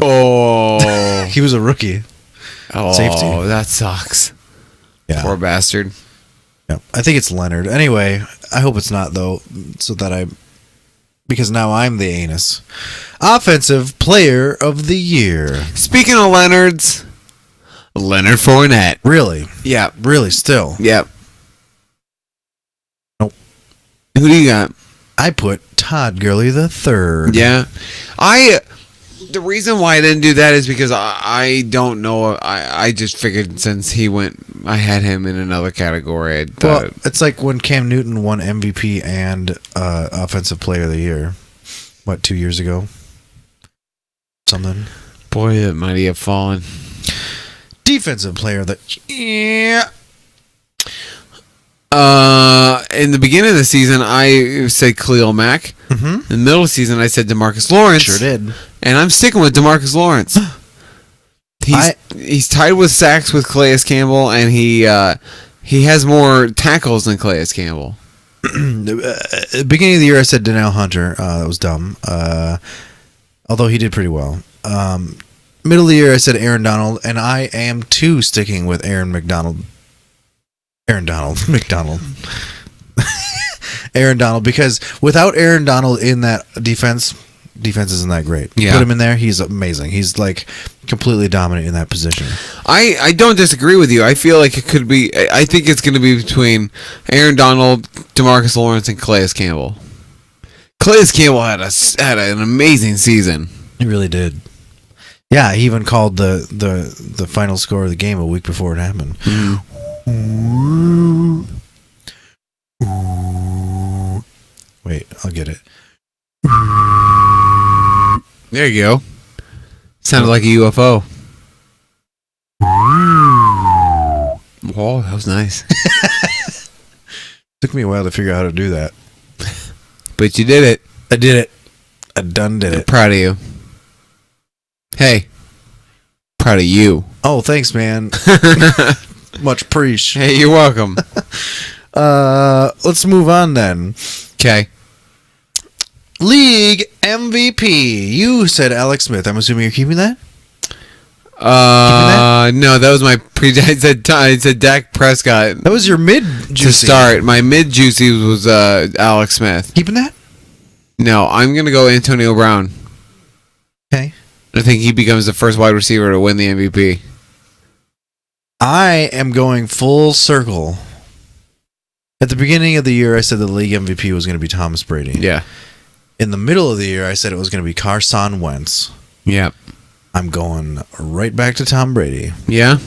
[SPEAKER 2] Oh.
[SPEAKER 1] He was a rookie. Safety.
[SPEAKER 2] Oh, that sucks.
[SPEAKER 1] Yeah.
[SPEAKER 2] Poor bastard.
[SPEAKER 1] Yeah. I think it's Leonard. Anyway, I hope it's not, though, so that because now I'm the anus. Offensive Player of the Year.
[SPEAKER 2] Speaking of Leonards, Leonard Fournette.
[SPEAKER 1] Really?
[SPEAKER 2] Yeah.
[SPEAKER 1] Really, still.
[SPEAKER 2] Yep.
[SPEAKER 1] Nope.
[SPEAKER 2] Who do you got?
[SPEAKER 1] I put Todd Gurley the third.
[SPEAKER 2] Yeah. The reason why I didn't do that is because I don't know. I just figured since he went, I had him in another category. I thought,
[SPEAKER 1] Well, it's like when Cam Newton won MVP and Offensive Player of the Year. What, 2 years ago? Something.
[SPEAKER 2] boy, it might have fallen.
[SPEAKER 1] Defensive Player of the Year.
[SPEAKER 2] In the beginning of the season, I said Khalil Mack.
[SPEAKER 1] Mm-hmm.
[SPEAKER 2] In the middle of the season, I said DeMarcus Lawrence.
[SPEAKER 1] Sure did.
[SPEAKER 2] And I'm sticking with DeMarcus Lawrence. He's tied with sacks with Calais Campbell, and he has more tackles than Calais Campbell.
[SPEAKER 1] Beginning of the year, I said Danielle Hunter. That was dumb. Although he did pretty well. Middle of the year, I said Aaron Donald, and I am too sticking with Aaron Donald, because without Aaron Donald in that defense isn't that great.
[SPEAKER 2] Yeah.
[SPEAKER 1] Put him in there, he's amazing. He's like completely dominant in that position.
[SPEAKER 2] I don't disagree with you. I feel like it could be. I think it's going to be between Aaron Donald, DeMarcus Lawrence, and Calais Campbell. Calais Campbell had an amazing season.
[SPEAKER 1] He really did. Yeah, he even called the final score of the game a week before it happened. Wait, I'll get it.
[SPEAKER 2] There you go. Sounded like a UFO. Whoa, that was nice.
[SPEAKER 1] Took me a while to figure out how to do that.
[SPEAKER 2] But you did it.
[SPEAKER 1] I did it. I done did
[SPEAKER 2] I'm
[SPEAKER 1] it.
[SPEAKER 2] proud of you. Hey, proud of you.
[SPEAKER 1] Oh, thanks, man. Much appreciate.
[SPEAKER 2] Hey, you're welcome.
[SPEAKER 1] Let's move on then.
[SPEAKER 2] Okay.
[SPEAKER 1] League MVP. You said Alex Smith. I'm assuming you're keeping that?
[SPEAKER 2] No, that was my I said Dak Prescott
[SPEAKER 1] That was your mid
[SPEAKER 2] to
[SPEAKER 1] juicy.
[SPEAKER 2] start. My mid juicy was Alex Smith.
[SPEAKER 1] Keeping that?
[SPEAKER 2] No, I'm gonna go Antonio Brown.
[SPEAKER 1] Okay.
[SPEAKER 2] I think he becomes the first wide receiver to win the MVP.
[SPEAKER 1] I am going full circle. At the beginning of the year, I said the league MVP was going to be Thomas Brady.
[SPEAKER 2] Yeah.
[SPEAKER 1] In the middle of the year, I said it was going to be Carson Wentz.
[SPEAKER 2] Yeah.
[SPEAKER 1] I'm going right back to Tom Brady.
[SPEAKER 2] Yeah.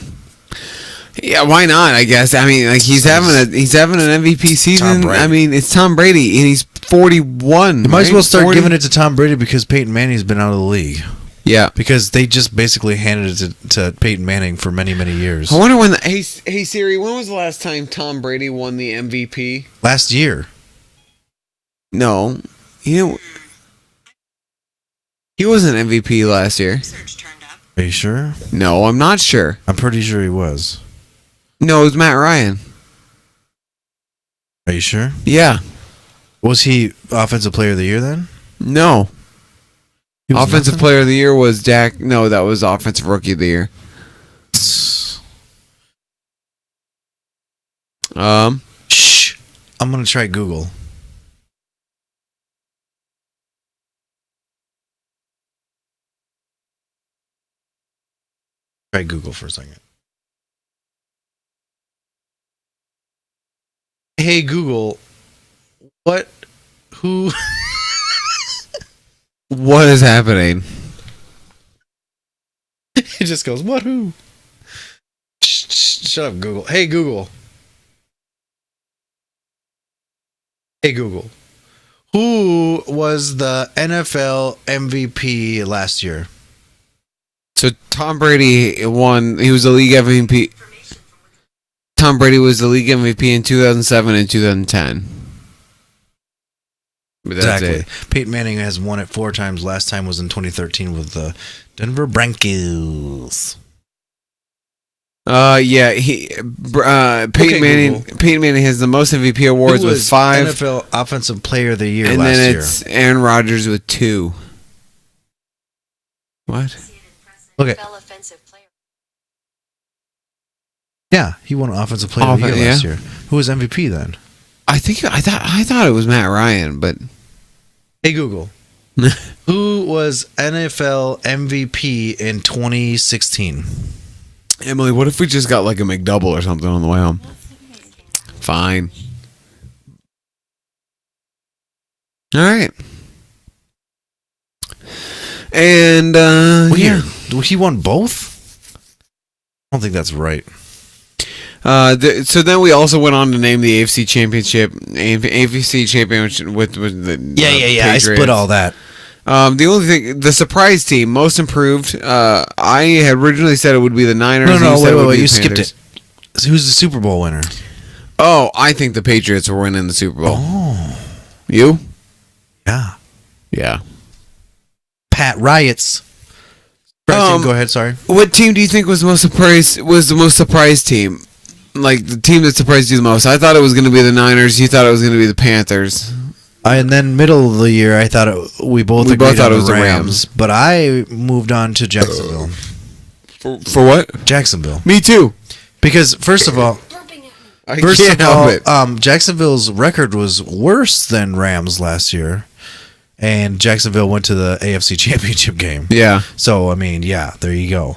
[SPEAKER 2] Yeah, why not? I guess. I mean, like he's having an MVP season.
[SPEAKER 1] Brady.
[SPEAKER 2] I mean, it's Tom Brady and he's 41.
[SPEAKER 1] You might as
[SPEAKER 2] right?
[SPEAKER 1] well start
[SPEAKER 2] 40?
[SPEAKER 1] giving it to Tom Brady because Peyton Manning's been out of the league.
[SPEAKER 2] Yeah.
[SPEAKER 1] Because they just basically handed it to Peyton Manning for many, many years.
[SPEAKER 2] I wonder when hey Siri, when was the last time Tom Brady won the MVP?
[SPEAKER 1] Last year.
[SPEAKER 2] No. You know, he wasn't MVP last year.
[SPEAKER 1] Are you sure?
[SPEAKER 2] No, I'm not sure.
[SPEAKER 1] I'm pretty sure he was.
[SPEAKER 2] No, it was Matt Ryan.
[SPEAKER 1] Are you sure?
[SPEAKER 2] Yeah.
[SPEAKER 1] Was he offensive player of the year then?
[SPEAKER 2] No.
[SPEAKER 1] He was
[SPEAKER 2] Offensive
[SPEAKER 1] nothing?
[SPEAKER 2] player of the year was Dak. No, that was offensive rookie of the year.
[SPEAKER 1] Shh. I'm gonna try Google. Try Google for a second. Hey Google, who
[SPEAKER 2] What is happening?
[SPEAKER 1] it just goes, what who? Shut up, Google. Hey Google. Hey Google. Who was the NFL MVP last year?
[SPEAKER 2] So Tom Brady won. He was the league MVP. Tom Brady was the league MVP in 2007 and 2010. But that's
[SPEAKER 1] Exactly.
[SPEAKER 2] it.
[SPEAKER 1] Peyton Manning has won it 4 times. Last time was in 2013 with the Denver Broncos.
[SPEAKER 2] Yeah. Peyton Manning.
[SPEAKER 1] Google.
[SPEAKER 2] Peyton Manning has the most MVP awards
[SPEAKER 1] Who
[SPEAKER 2] with
[SPEAKER 1] was
[SPEAKER 2] 5,
[SPEAKER 1] NFL Offensive Player of the Year
[SPEAKER 2] and
[SPEAKER 1] last
[SPEAKER 2] then
[SPEAKER 1] year?
[SPEAKER 2] it's Aaron Rodgers with 2. What?
[SPEAKER 1] Okay.
[SPEAKER 3] Offensive player.
[SPEAKER 1] Yeah, he won Offensive Player of the Year last
[SPEAKER 2] yeah.
[SPEAKER 1] year. Who was MVP then?
[SPEAKER 2] I thought it was Matt Ryan, but
[SPEAKER 1] Hey Google. Who was NFL MVP in 2016?
[SPEAKER 2] Emily, what if we just got like a McDouble or something on the way home? Fine. All right. And
[SPEAKER 1] Weird. He won both? I don't think that's right.
[SPEAKER 2] So then we also went on to name the AFC Championship, AFC Championship with the
[SPEAKER 1] I split
[SPEAKER 2] Patriots.
[SPEAKER 1] all that.
[SPEAKER 2] The only thing, the surprise team, most improved. I had originally said it would be the Niners.
[SPEAKER 1] No,
[SPEAKER 2] said it would
[SPEAKER 1] wait.
[SPEAKER 2] be
[SPEAKER 1] You
[SPEAKER 2] the
[SPEAKER 1] skipped
[SPEAKER 2] Panthers.
[SPEAKER 1] it. So who's the Super Bowl winner?
[SPEAKER 2] Oh, I think the Patriots were winning the Super Bowl.
[SPEAKER 1] Oh,
[SPEAKER 2] You?
[SPEAKER 1] yeah.
[SPEAKER 2] Yeah.
[SPEAKER 1] Pat Riots. Go ahead. Sorry.
[SPEAKER 2] What team do you think was the most surprised team? Like the team that surprised you the most? I thought it was going to be the Niners. You thought it was going to be the Panthers.
[SPEAKER 1] And then middle of the year, I thought we both agreed
[SPEAKER 2] thought
[SPEAKER 1] on
[SPEAKER 2] it was the Rams.
[SPEAKER 1] but I moved on to Jacksonville.
[SPEAKER 2] For what?
[SPEAKER 1] Jacksonville,
[SPEAKER 2] Me too.
[SPEAKER 1] because first of all,
[SPEAKER 3] Burping at me.
[SPEAKER 2] I
[SPEAKER 1] First
[SPEAKER 2] can't
[SPEAKER 1] of
[SPEAKER 2] help
[SPEAKER 1] all,
[SPEAKER 2] it.
[SPEAKER 1] Jacksonville's record was worse than Rams last year, and Jacksonville went to the AFC Championship game.
[SPEAKER 2] Yeah.
[SPEAKER 1] So I mean, yeah, there you go.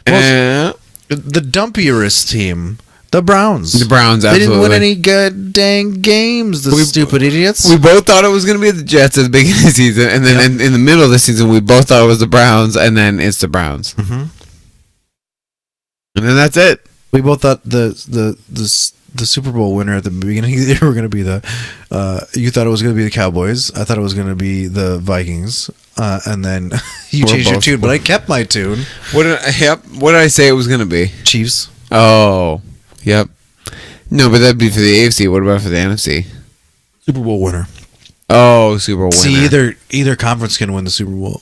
[SPEAKER 1] Well,
[SPEAKER 2] Uh,
[SPEAKER 1] the dumpiest team, the Browns.
[SPEAKER 2] the Browns,
[SPEAKER 1] They didn't win
[SPEAKER 2] absolutely.
[SPEAKER 1] any good dang games. The stupid idiots.
[SPEAKER 2] We both thought it was going to be the Jets at the beginning of the season, and then in the middle of the season, we both thought it was the Browns, and then it's the Browns,
[SPEAKER 1] Mhm.
[SPEAKER 2] and then that's it.
[SPEAKER 1] We both thought the Super Bowl winner at the beginning of the year were going to be the. You thought it was going to be the Cowboys. I thought it was going to be the Vikings. And then you
[SPEAKER 2] We're
[SPEAKER 1] changed your
[SPEAKER 2] both-
[SPEAKER 1] tune, but I kept my tune.
[SPEAKER 2] What did I say it was going to be?
[SPEAKER 1] Chiefs.
[SPEAKER 2] Oh, yep. No, but that'd be for the AFC. What about for the NFC?
[SPEAKER 1] Super Bowl winner.
[SPEAKER 2] Oh, Super Bowl winner.
[SPEAKER 1] See, either conference can win the Super Bowl.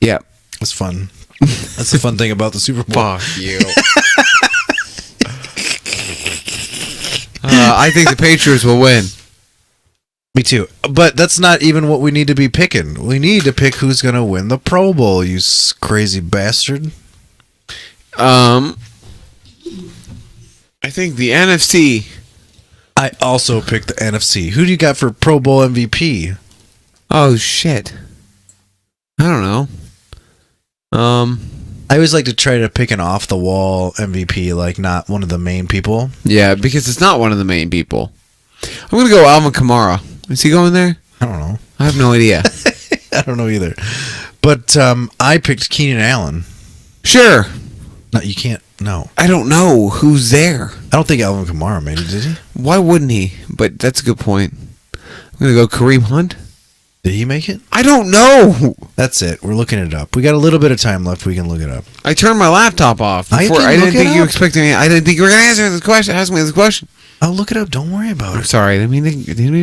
[SPEAKER 2] Yep.
[SPEAKER 1] That's fun. That's the fun thing about the Super Bowl.
[SPEAKER 2] Fuck you. I think the Patriots will win.
[SPEAKER 1] Me too. But that's not even what we need to be picking. We need to pick who's going to win the Pro Bowl, you crazy bastard.
[SPEAKER 2] I think the NFC.
[SPEAKER 1] I also picked the NFC. Who do you got for Pro Bowl MVP?
[SPEAKER 2] Oh shit. I don't know.
[SPEAKER 1] I always like to try to pick an off the wall MVP, like not one of the main people.
[SPEAKER 2] Yeah, because it's not one of the main people. I'm gonna go Alvin Kamara. Is he going there?
[SPEAKER 1] I don't know.
[SPEAKER 2] I have no idea.
[SPEAKER 1] I don't know either. But I picked Keenan Allen.
[SPEAKER 2] Sure.
[SPEAKER 1] No, you can't. No,
[SPEAKER 2] I don't know who's there.
[SPEAKER 1] I don't think Alvin Kamara made it. Did he?
[SPEAKER 2] Why wouldn't he? But that's a good point. I'm gonna go Kareem Hunt.
[SPEAKER 1] Did he make it?
[SPEAKER 2] I don't know.
[SPEAKER 1] That's it. We're looking it up. We got a little bit of time left. We can look it up.
[SPEAKER 2] I turned my laptop off.
[SPEAKER 1] I
[SPEAKER 2] Before.
[SPEAKER 1] can
[SPEAKER 2] I
[SPEAKER 1] look
[SPEAKER 2] didn't
[SPEAKER 1] it
[SPEAKER 2] think you
[SPEAKER 1] up.
[SPEAKER 2] expected me. I didn't think you were gonna answer this question. Ask me this question.
[SPEAKER 1] I'll look it up. Don't worry about
[SPEAKER 2] I'm
[SPEAKER 1] it.
[SPEAKER 2] sorry. I didn't mean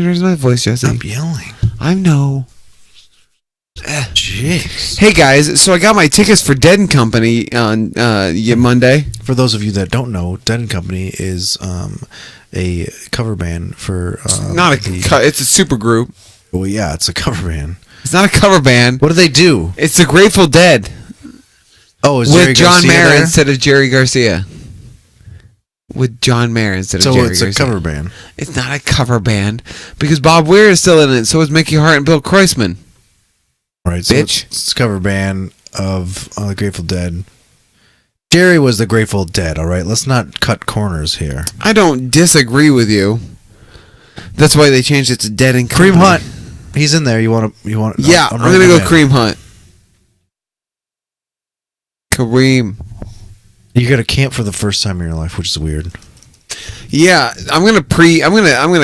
[SPEAKER 2] to raise my voice, Jesse.
[SPEAKER 1] Stop yelling.
[SPEAKER 2] I know.
[SPEAKER 1] Jeez.
[SPEAKER 2] Hey guys, so I got my tickets for Dead and Company on Monday.
[SPEAKER 1] For those of you that don't know, Dead and Company is a cover band for.
[SPEAKER 2] Not it's a super group.
[SPEAKER 1] Well, yeah, it's a cover band.
[SPEAKER 2] It's not a cover band.
[SPEAKER 1] What do they do?
[SPEAKER 2] It's the Grateful Dead
[SPEAKER 1] Oh, is
[SPEAKER 2] with
[SPEAKER 1] Jerry
[SPEAKER 2] John
[SPEAKER 1] Garcia
[SPEAKER 2] Mayer
[SPEAKER 1] there?
[SPEAKER 2] instead of Jerry Garcia. With John Mayer instead of
[SPEAKER 1] So
[SPEAKER 2] Jerry
[SPEAKER 1] it's
[SPEAKER 2] Garcia.
[SPEAKER 1] a cover band.
[SPEAKER 2] It's not a cover band because Bob Weir is still in it. So is Mickey Hart and Bill Kreisman.
[SPEAKER 1] Right, so
[SPEAKER 2] Bitch.
[SPEAKER 1] it's a cover band of the Grateful Dead. Jerry was the Grateful Dead, all right? Let's not cut corners here.
[SPEAKER 2] I don't disagree with you. That's why they changed it to Dead and Company.
[SPEAKER 1] Cream Hunt. He's in there. You want?
[SPEAKER 2] Yeah, I'm gonna go Cream Hunt. Kareem.
[SPEAKER 1] You got to camp for the first time in your life, which is weird.
[SPEAKER 2] Yeah, I'm gonna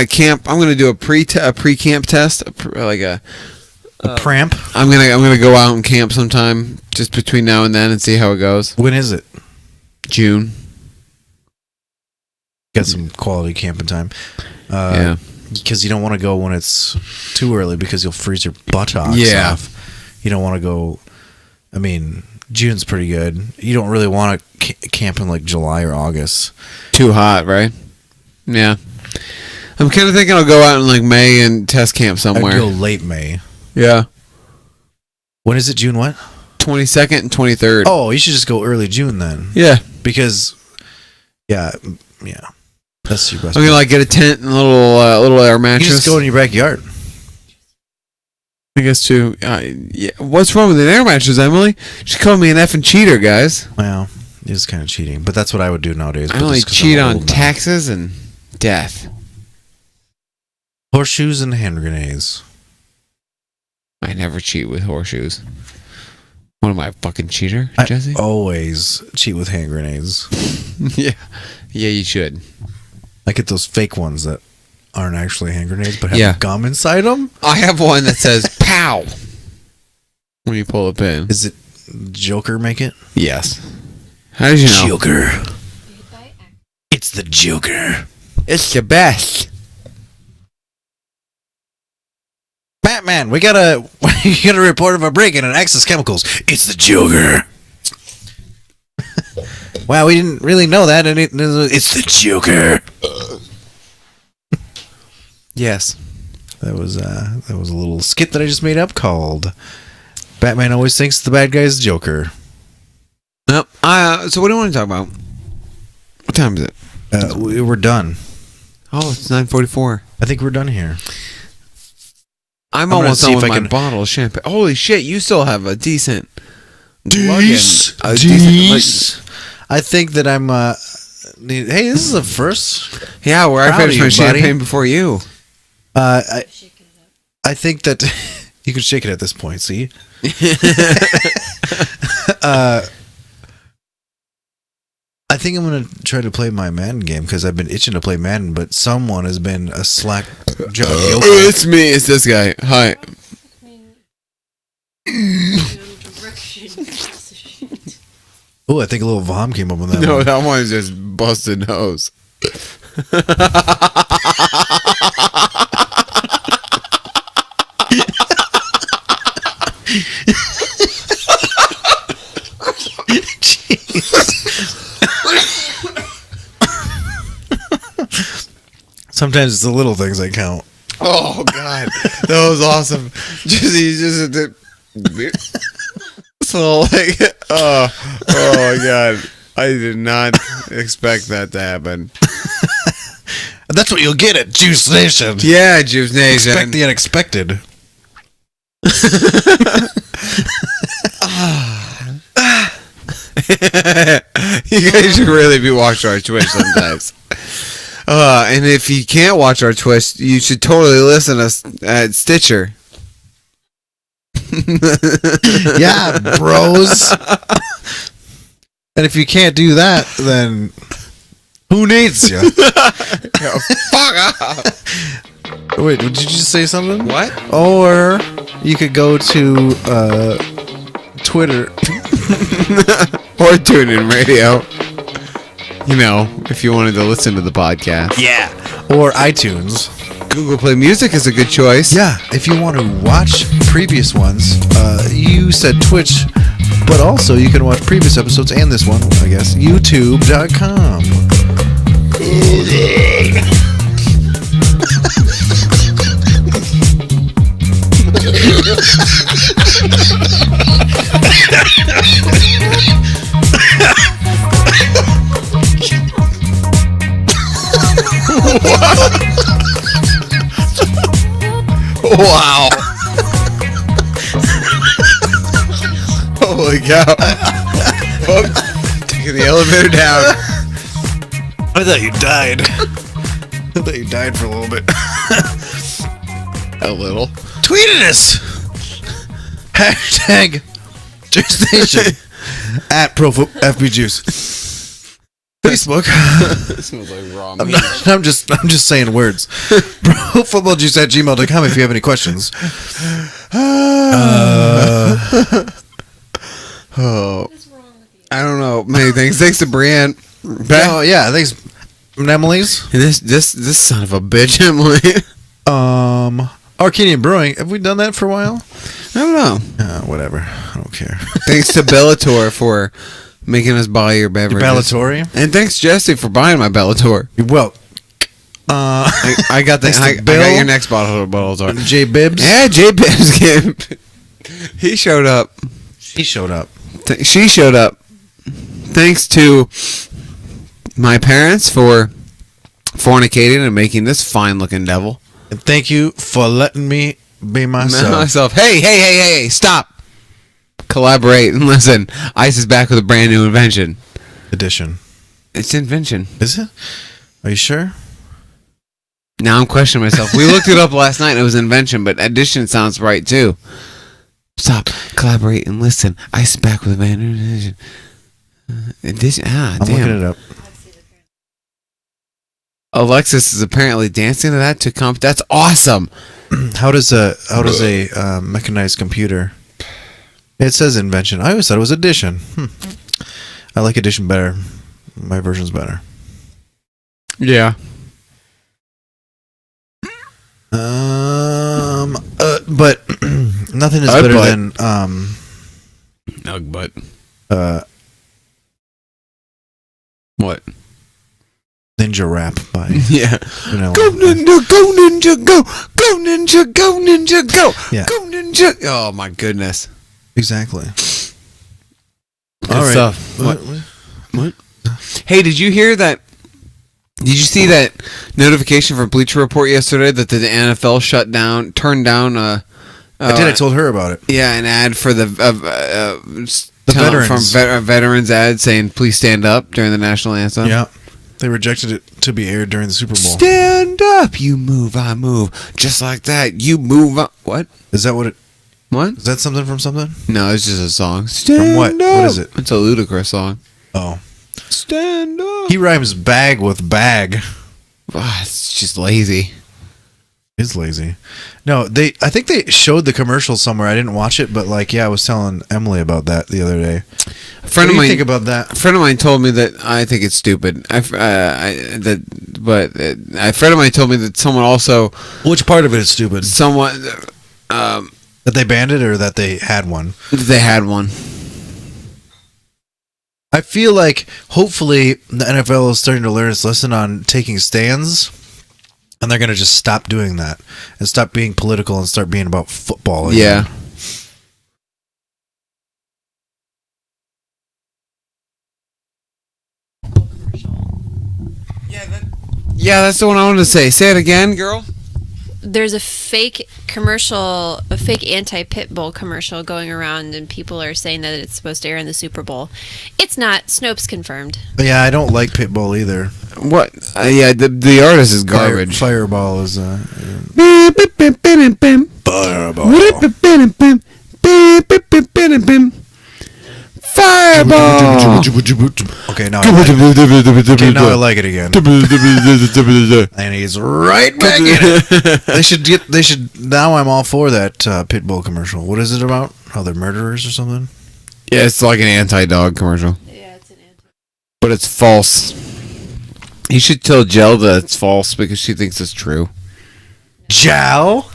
[SPEAKER 2] camp. I'm gonna do a pre-camp test,
[SPEAKER 1] A pramp.
[SPEAKER 2] I'm gonna go out and camp sometime just between now and then and see how it goes.
[SPEAKER 1] When is it?
[SPEAKER 2] June.
[SPEAKER 1] Got some quality camping time.
[SPEAKER 2] Yeah.
[SPEAKER 1] Because you don't want to go when it's too early because you'll freeze your buttocks
[SPEAKER 2] Yeah.
[SPEAKER 1] off. You don't want to go. I mean, June's pretty good. You don't really want to camp in like July or August.
[SPEAKER 2] Too hot, right? Yeah. I'm kind of thinking I'll go out in like May and test camp somewhere.
[SPEAKER 1] I'd go late May.
[SPEAKER 2] Yeah.
[SPEAKER 1] When is it? June what?
[SPEAKER 2] 22nd and 23rd.
[SPEAKER 1] Oh, you should just go early June then.
[SPEAKER 2] Yeah.
[SPEAKER 1] Because, yeah. That's your best.
[SPEAKER 2] I'm gonna like get a tent and a little air
[SPEAKER 1] You
[SPEAKER 2] mattress.
[SPEAKER 1] just go in your backyard.
[SPEAKER 2] I guess too. Yeah. What's wrong with an air mattress, Emily? She called me an effing cheater, guys.
[SPEAKER 1] Well, it is kind of cheating, but that's what I would do nowadays.
[SPEAKER 2] I
[SPEAKER 1] but
[SPEAKER 2] only
[SPEAKER 1] just 'cause
[SPEAKER 2] cheat
[SPEAKER 1] I'm
[SPEAKER 2] on
[SPEAKER 1] old now.
[SPEAKER 2] taxes and death.
[SPEAKER 1] Horseshoes and hand grenades.
[SPEAKER 2] I never cheat with horseshoes. What am I, a fucking cheater,
[SPEAKER 1] I
[SPEAKER 2] Jesse?
[SPEAKER 1] always cheat with hand grenades.
[SPEAKER 2] Yeah. Yeah, you should.
[SPEAKER 1] I get those fake ones that aren't actually hand grenades, but have
[SPEAKER 2] Yeah.
[SPEAKER 1] gum inside them.
[SPEAKER 2] I have one that says "pow" when you pull a pin.
[SPEAKER 1] Is it Joker make it?
[SPEAKER 2] Yes. How did you know?
[SPEAKER 1] Joker.
[SPEAKER 3] Made by Act.
[SPEAKER 1] It's the Joker.
[SPEAKER 2] It's the best.
[SPEAKER 1] Batman, we got a report of a break-in at Axis Chemicals. It's the Joker. Wow, we didn't really know that. And it's the Joker.
[SPEAKER 2] Yes.
[SPEAKER 1] That was a little skit that I just made up called Batman always thinks the bad guy's Joker.
[SPEAKER 2] Nope. So what do you want to talk about? What time is it?
[SPEAKER 1] We're done.
[SPEAKER 2] Oh, it's 9:44.
[SPEAKER 1] I think we're done here.
[SPEAKER 2] I'm
[SPEAKER 1] gonna
[SPEAKER 2] almost
[SPEAKER 1] see
[SPEAKER 2] done
[SPEAKER 1] if
[SPEAKER 2] with
[SPEAKER 1] I
[SPEAKER 2] my
[SPEAKER 1] can-
[SPEAKER 2] bottle of champagne. Holy shit! You still have a decent.
[SPEAKER 1] Deece.
[SPEAKER 2] glug in- a decent,
[SPEAKER 1] Deece. I think that I'm. Hey, this is a first.
[SPEAKER 2] yeah, where I
[SPEAKER 1] Proud of
[SPEAKER 2] finished
[SPEAKER 1] you,
[SPEAKER 2] my
[SPEAKER 1] buddy.
[SPEAKER 2] champagne before you.
[SPEAKER 1] I
[SPEAKER 3] Shaking it up.
[SPEAKER 1] I think that you can shake it at this point. See. I think I'm gonna try to play my Madden game because I've been itching to play Madden, but someone has been a slack joke.
[SPEAKER 2] It's me. It's this guy. Hi.
[SPEAKER 3] I mean, direction.
[SPEAKER 1] Oh, I think a little vom came up on that.
[SPEAKER 2] No,
[SPEAKER 1] one.
[SPEAKER 2] that one is just busted nose.
[SPEAKER 1] Sometimes it's the little things that count.
[SPEAKER 2] Oh God, that was awesome. Just so like, oh my God, I did not expect that to happen.
[SPEAKER 1] That's what you'll get at Juice Nation.
[SPEAKER 2] Yeah, Juice Nation.
[SPEAKER 1] Expect the unexpected.
[SPEAKER 2] You guys should really be watching our Twitch sometimes. And if you can't watch our Twitch, you should totally listen to us at Stitcher.
[SPEAKER 1] Yeah, bros. And if you can't do that, then who needs you?
[SPEAKER 2] Fuck off.
[SPEAKER 1] Wait, did you just say something?
[SPEAKER 2] What?
[SPEAKER 1] Or you could go to Twitter.
[SPEAKER 2] Or TuneIn Radio. You know, if you wanted to listen to the podcast.
[SPEAKER 1] Yeah. Or iTunes.
[SPEAKER 2] Google Play Music is a good choice.
[SPEAKER 1] Yeah, if you want to watch previous ones, you said Twitch, but also you can watch previous episodes and this one, I guess, youtube.com.
[SPEAKER 2] Wow. Holy cow. Oh, taking the elevator down.
[SPEAKER 1] I thought you died. I thought you died for a little bit.
[SPEAKER 2] A little.
[SPEAKER 1] Tweet at us. Hashtag Juice at ProFBJuice. Facebook.
[SPEAKER 2] It smells like raw
[SPEAKER 1] I'm,
[SPEAKER 2] meat.
[SPEAKER 1] not, I'm just saying words. ProFootballJuice@gmail.com if you have any questions.
[SPEAKER 2] Oh,
[SPEAKER 3] What's wrong with you?
[SPEAKER 2] I don't know. Many thanks. Thanks to Brianne.
[SPEAKER 1] Oh yeah, thanks. Emily's.
[SPEAKER 2] This son of a bitch, Emily.
[SPEAKER 1] Arcadian Brewing. Have we done that for a while?
[SPEAKER 2] I don't know.
[SPEAKER 1] Whatever. I don't care.
[SPEAKER 2] Thanks to Bellator for making us buy your beverages.
[SPEAKER 1] Bellatori.
[SPEAKER 2] And thanks Jesse for buying my Bellator.
[SPEAKER 1] Well,
[SPEAKER 2] I got the
[SPEAKER 1] Thanks to
[SPEAKER 2] I got
[SPEAKER 1] Bill.
[SPEAKER 2] your next bottle of Bellator.
[SPEAKER 1] J Bibbs.
[SPEAKER 2] Yeah, J Bibbs came. He showed up.
[SPEAKER 1] He showed up.
[SPEAKER 2] She showed up. Thanks to my parents for fornicating and making this fine looking devil.
[SPEAKER 1] And thank you for letting me be myself.
[SPEAKER 2] Myself. Hey, stop. Collaborate and listen. Ice is back with a brand new invention.
[SPEAKER 1] Edition.
[SPEAKER 2] It's invention.
[SPEAKER 1] Is it? Are you sure?
[SPEAKER 2] Now I'm questioning myself. We looked it up last night and it was invention, but addition sounds right too. Stop. Collaborate and listen. Ice is back with a brand new invention. Addition.
[SPEAKER 1] I'm
[SPEAKER 2] Damn.
[SPEAKER 1] looking it up.
[SPEAKER 2] Alexis is apparently dancing to that to comp. That's awesome.
[SPEAKER 1] How does a mechanized computer? It says invention. I always thought it was addition. I like addition better. My version's better.
[SPEAKER 2] Yeah.
[SPEAKER 1] But nothing is
[SPEAKER 2] Ugh,
[SPEAKER 1] better
[SPEAKER 2] but-
[SPEAKER 1] than
[SPEAKER 2] Ugh, but what?
[SPEAKER 1] Ninja Rap by
[SPEAKER 2] Yeah.
[SPEAKER 1] Vanilla.
[SPEAKER 2] Go ninja, go ninja, go! Go ninja, go ninja, go!
[SPEAKER 1] Yeah.
[SPEAKER 2] Go ninja! Oh my goodness.
[SPEAKER 1] Exactly.
[SPEAKER 2] Good
[SPEAKER 1] All right.
[SPEAKER 2] stuff. What? Hey, did you hear that? Did you see that notification from Bleacher Report yesterday that the NFL turned down
[SPEAKER 1] I did. I told her about it.
[SPEAKER 2] yeah, an ad for the
[SPEAKER 1] veterans.
[SPEAKER 2] from veterans ad saying please stand up during the national anthem.
[SPEAKER 1] Yeah. They rejected it to be aired during the Super Bowl.
[SPEAKER 2] Stand up, you move, I move, just like that. You move. What?
[SPEAKER 1] Is that what it?
[SPEAKER 2] What?
[SPEAKER 1] Is that something from something?
[SPEAKER 2] No, it's just a song. Stand
[SPEAKER 1] From what?
[SPEAKER 2] Up.
[SPEAKER 1] What is it?
[SPEAKER 2] It's a Ludacris song.
[SPEAKER 1] Oh,
[SPEAKER 2] Stand up.
[SPEAKER 1] he rhymes bag with bag.
[SPEAKER 2] It's just lazy.
[SPEAKER 1] He's lazy. No, I think they showed the commercial somewhere. I didn't watch it, but I was telling Emily about that the other day.
[SPEAKER 2] A friend
[SPEAKER 1] What do
[SPEAKER 2] of
[SPEAKER 1] you
[SPEAKER 2] mine
[SPEAKER 1] think about that?
[SPEAKER 2] A friend of mine told me that I think it's stupid. A friend of mine told me that someone also,
[SPEAKER 1] Which part of it is stupid?
[SPEAKER 2] someone,
[SPEAKER 1] That they banned it or that they had one?
[SPEAKER 2] they had one.
[SPEAKER 1] I feel like hopefully the NFL is starting to learn its lesson on taking stands, and they're going to just stop doing that and stop being political and start being about football.
[SPEAKER 2] Yeah.
[SPEAKER 1] again.
[SPEAKER 2] Yeah, that's the one I wanted to say. Say it again, girl.
[SPEAKER 3] There's a fake commercial, a fake anti-Pitbull commercial going around, and people are saying that it's supposed to air in the Super Bowl. It's not. Snopes confirmed.
[SPEAKER 1] But yeah, I don't like Pitbull either.
[SPEAKER 2] What? Yeah, the artist is garbage.
[SPEAKER 1] Fireball is
[SPEAKER 2] Fireball.
[SPEAKER 1] Okay, now I like it again. And he's right back in it. They should now I'm all for that Pitbull commercial. What is it about? How they're murderers or something?
[SPEAKER 2] Yeah, it's like an anti-dog commercial,
[SPEAKER 3] Yeah, it's an anti.
[SPEAKER 2] but it's false. You should tell Jill that it's false because she thinks it's true.
[SPEAKER 1] Jow.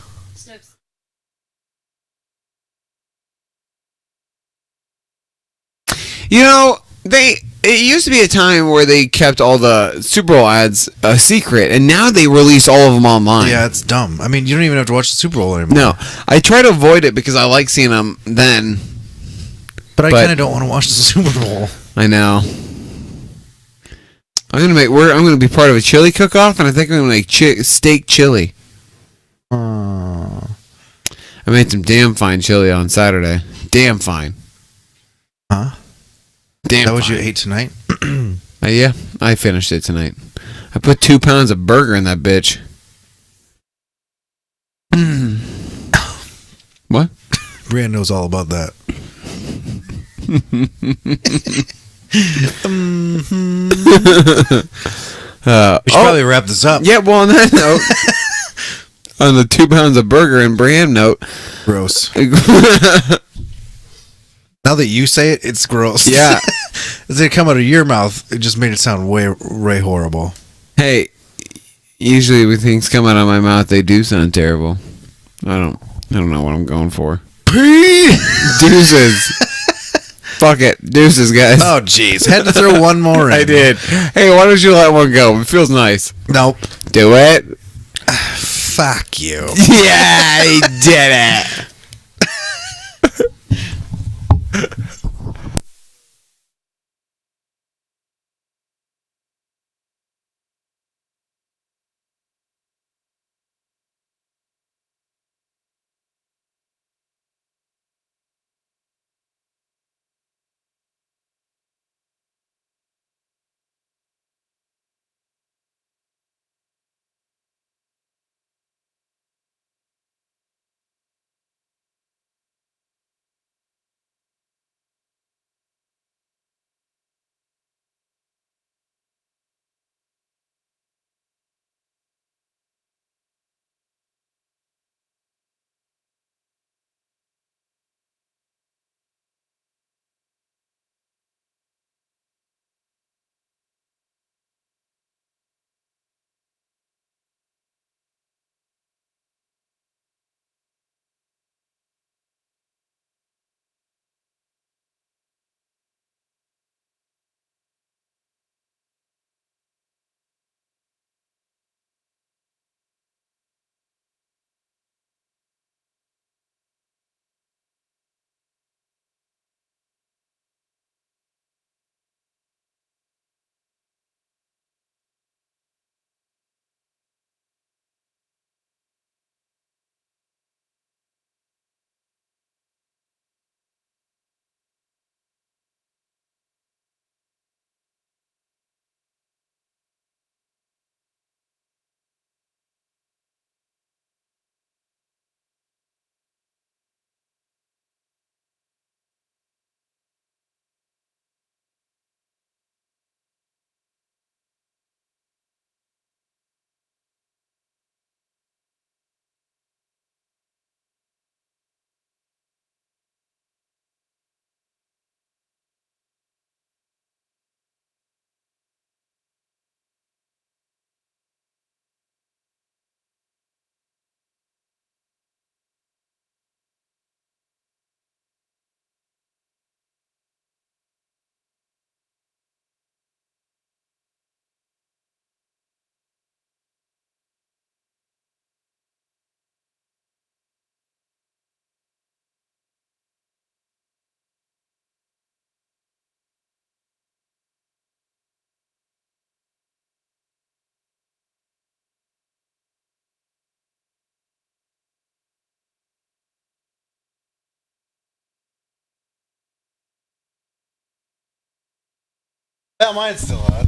[SPEAKER 2] You know, it used to be a time where they kept all the Super Bowl ads a secret, and now they release all of them online.
[SPEAKER 1] Yeah, it's dumb. I mean, you don't even have to watch the Super Bowl anymore.
[SPEAKER 2] No, I try to avoid it because I like seeing them then.
[SPEAKER 1] But I kind of don't want to watch the Super Bowl.
[SPEAKER 2] I know. I'm gonna be part of a chili cook-off, and I think I'm gonna make steak chili. I made some damn fine chili on Saturday. Damn fine.
[SPEAKER 1] Huh?
[SPEAKER 2] Damn.
[SPEAKER 1] Is that what
[SPEAKER 2] fine.
[SPEAKER 1] you ate tonight?
[SPEAKER 2] Yeah, I finished it tonight. I put 2 pounds of burger in that bitch. What?
[SPEAKER 1] Brian knows all about that. We should probably wrap this up.
[SPEAKER 2] Yeah, well, on that note, on the 2 pounds of burger and Bram note,
[SPEAKER 1] Gross. Now that you say it, it's gross.
[SPEAKER 2] Yeah.
[SPEAKER 1] As it come out of your mouth, it just made it sound way horrible.
[SPEAKER 2] Hey, usually when things come out of my mouth, they do sound terrible. I don't know what I'm going for. Deuces. Fuck it. Deuces, guys.
[SPEAKER 1] Oh, jeez. Had to throw one more in.
[SPEAKER 2] I did. Hey, why don't you let one go? It feels nice.
[SPEAKER 1] Nope.
[SPEAKER 2] Do it.
[SPEAKER 1] Fuck you.
[SPEAKER 2] Yeah, he did it.
[SPEAKER 1] Yeah, mine's still on.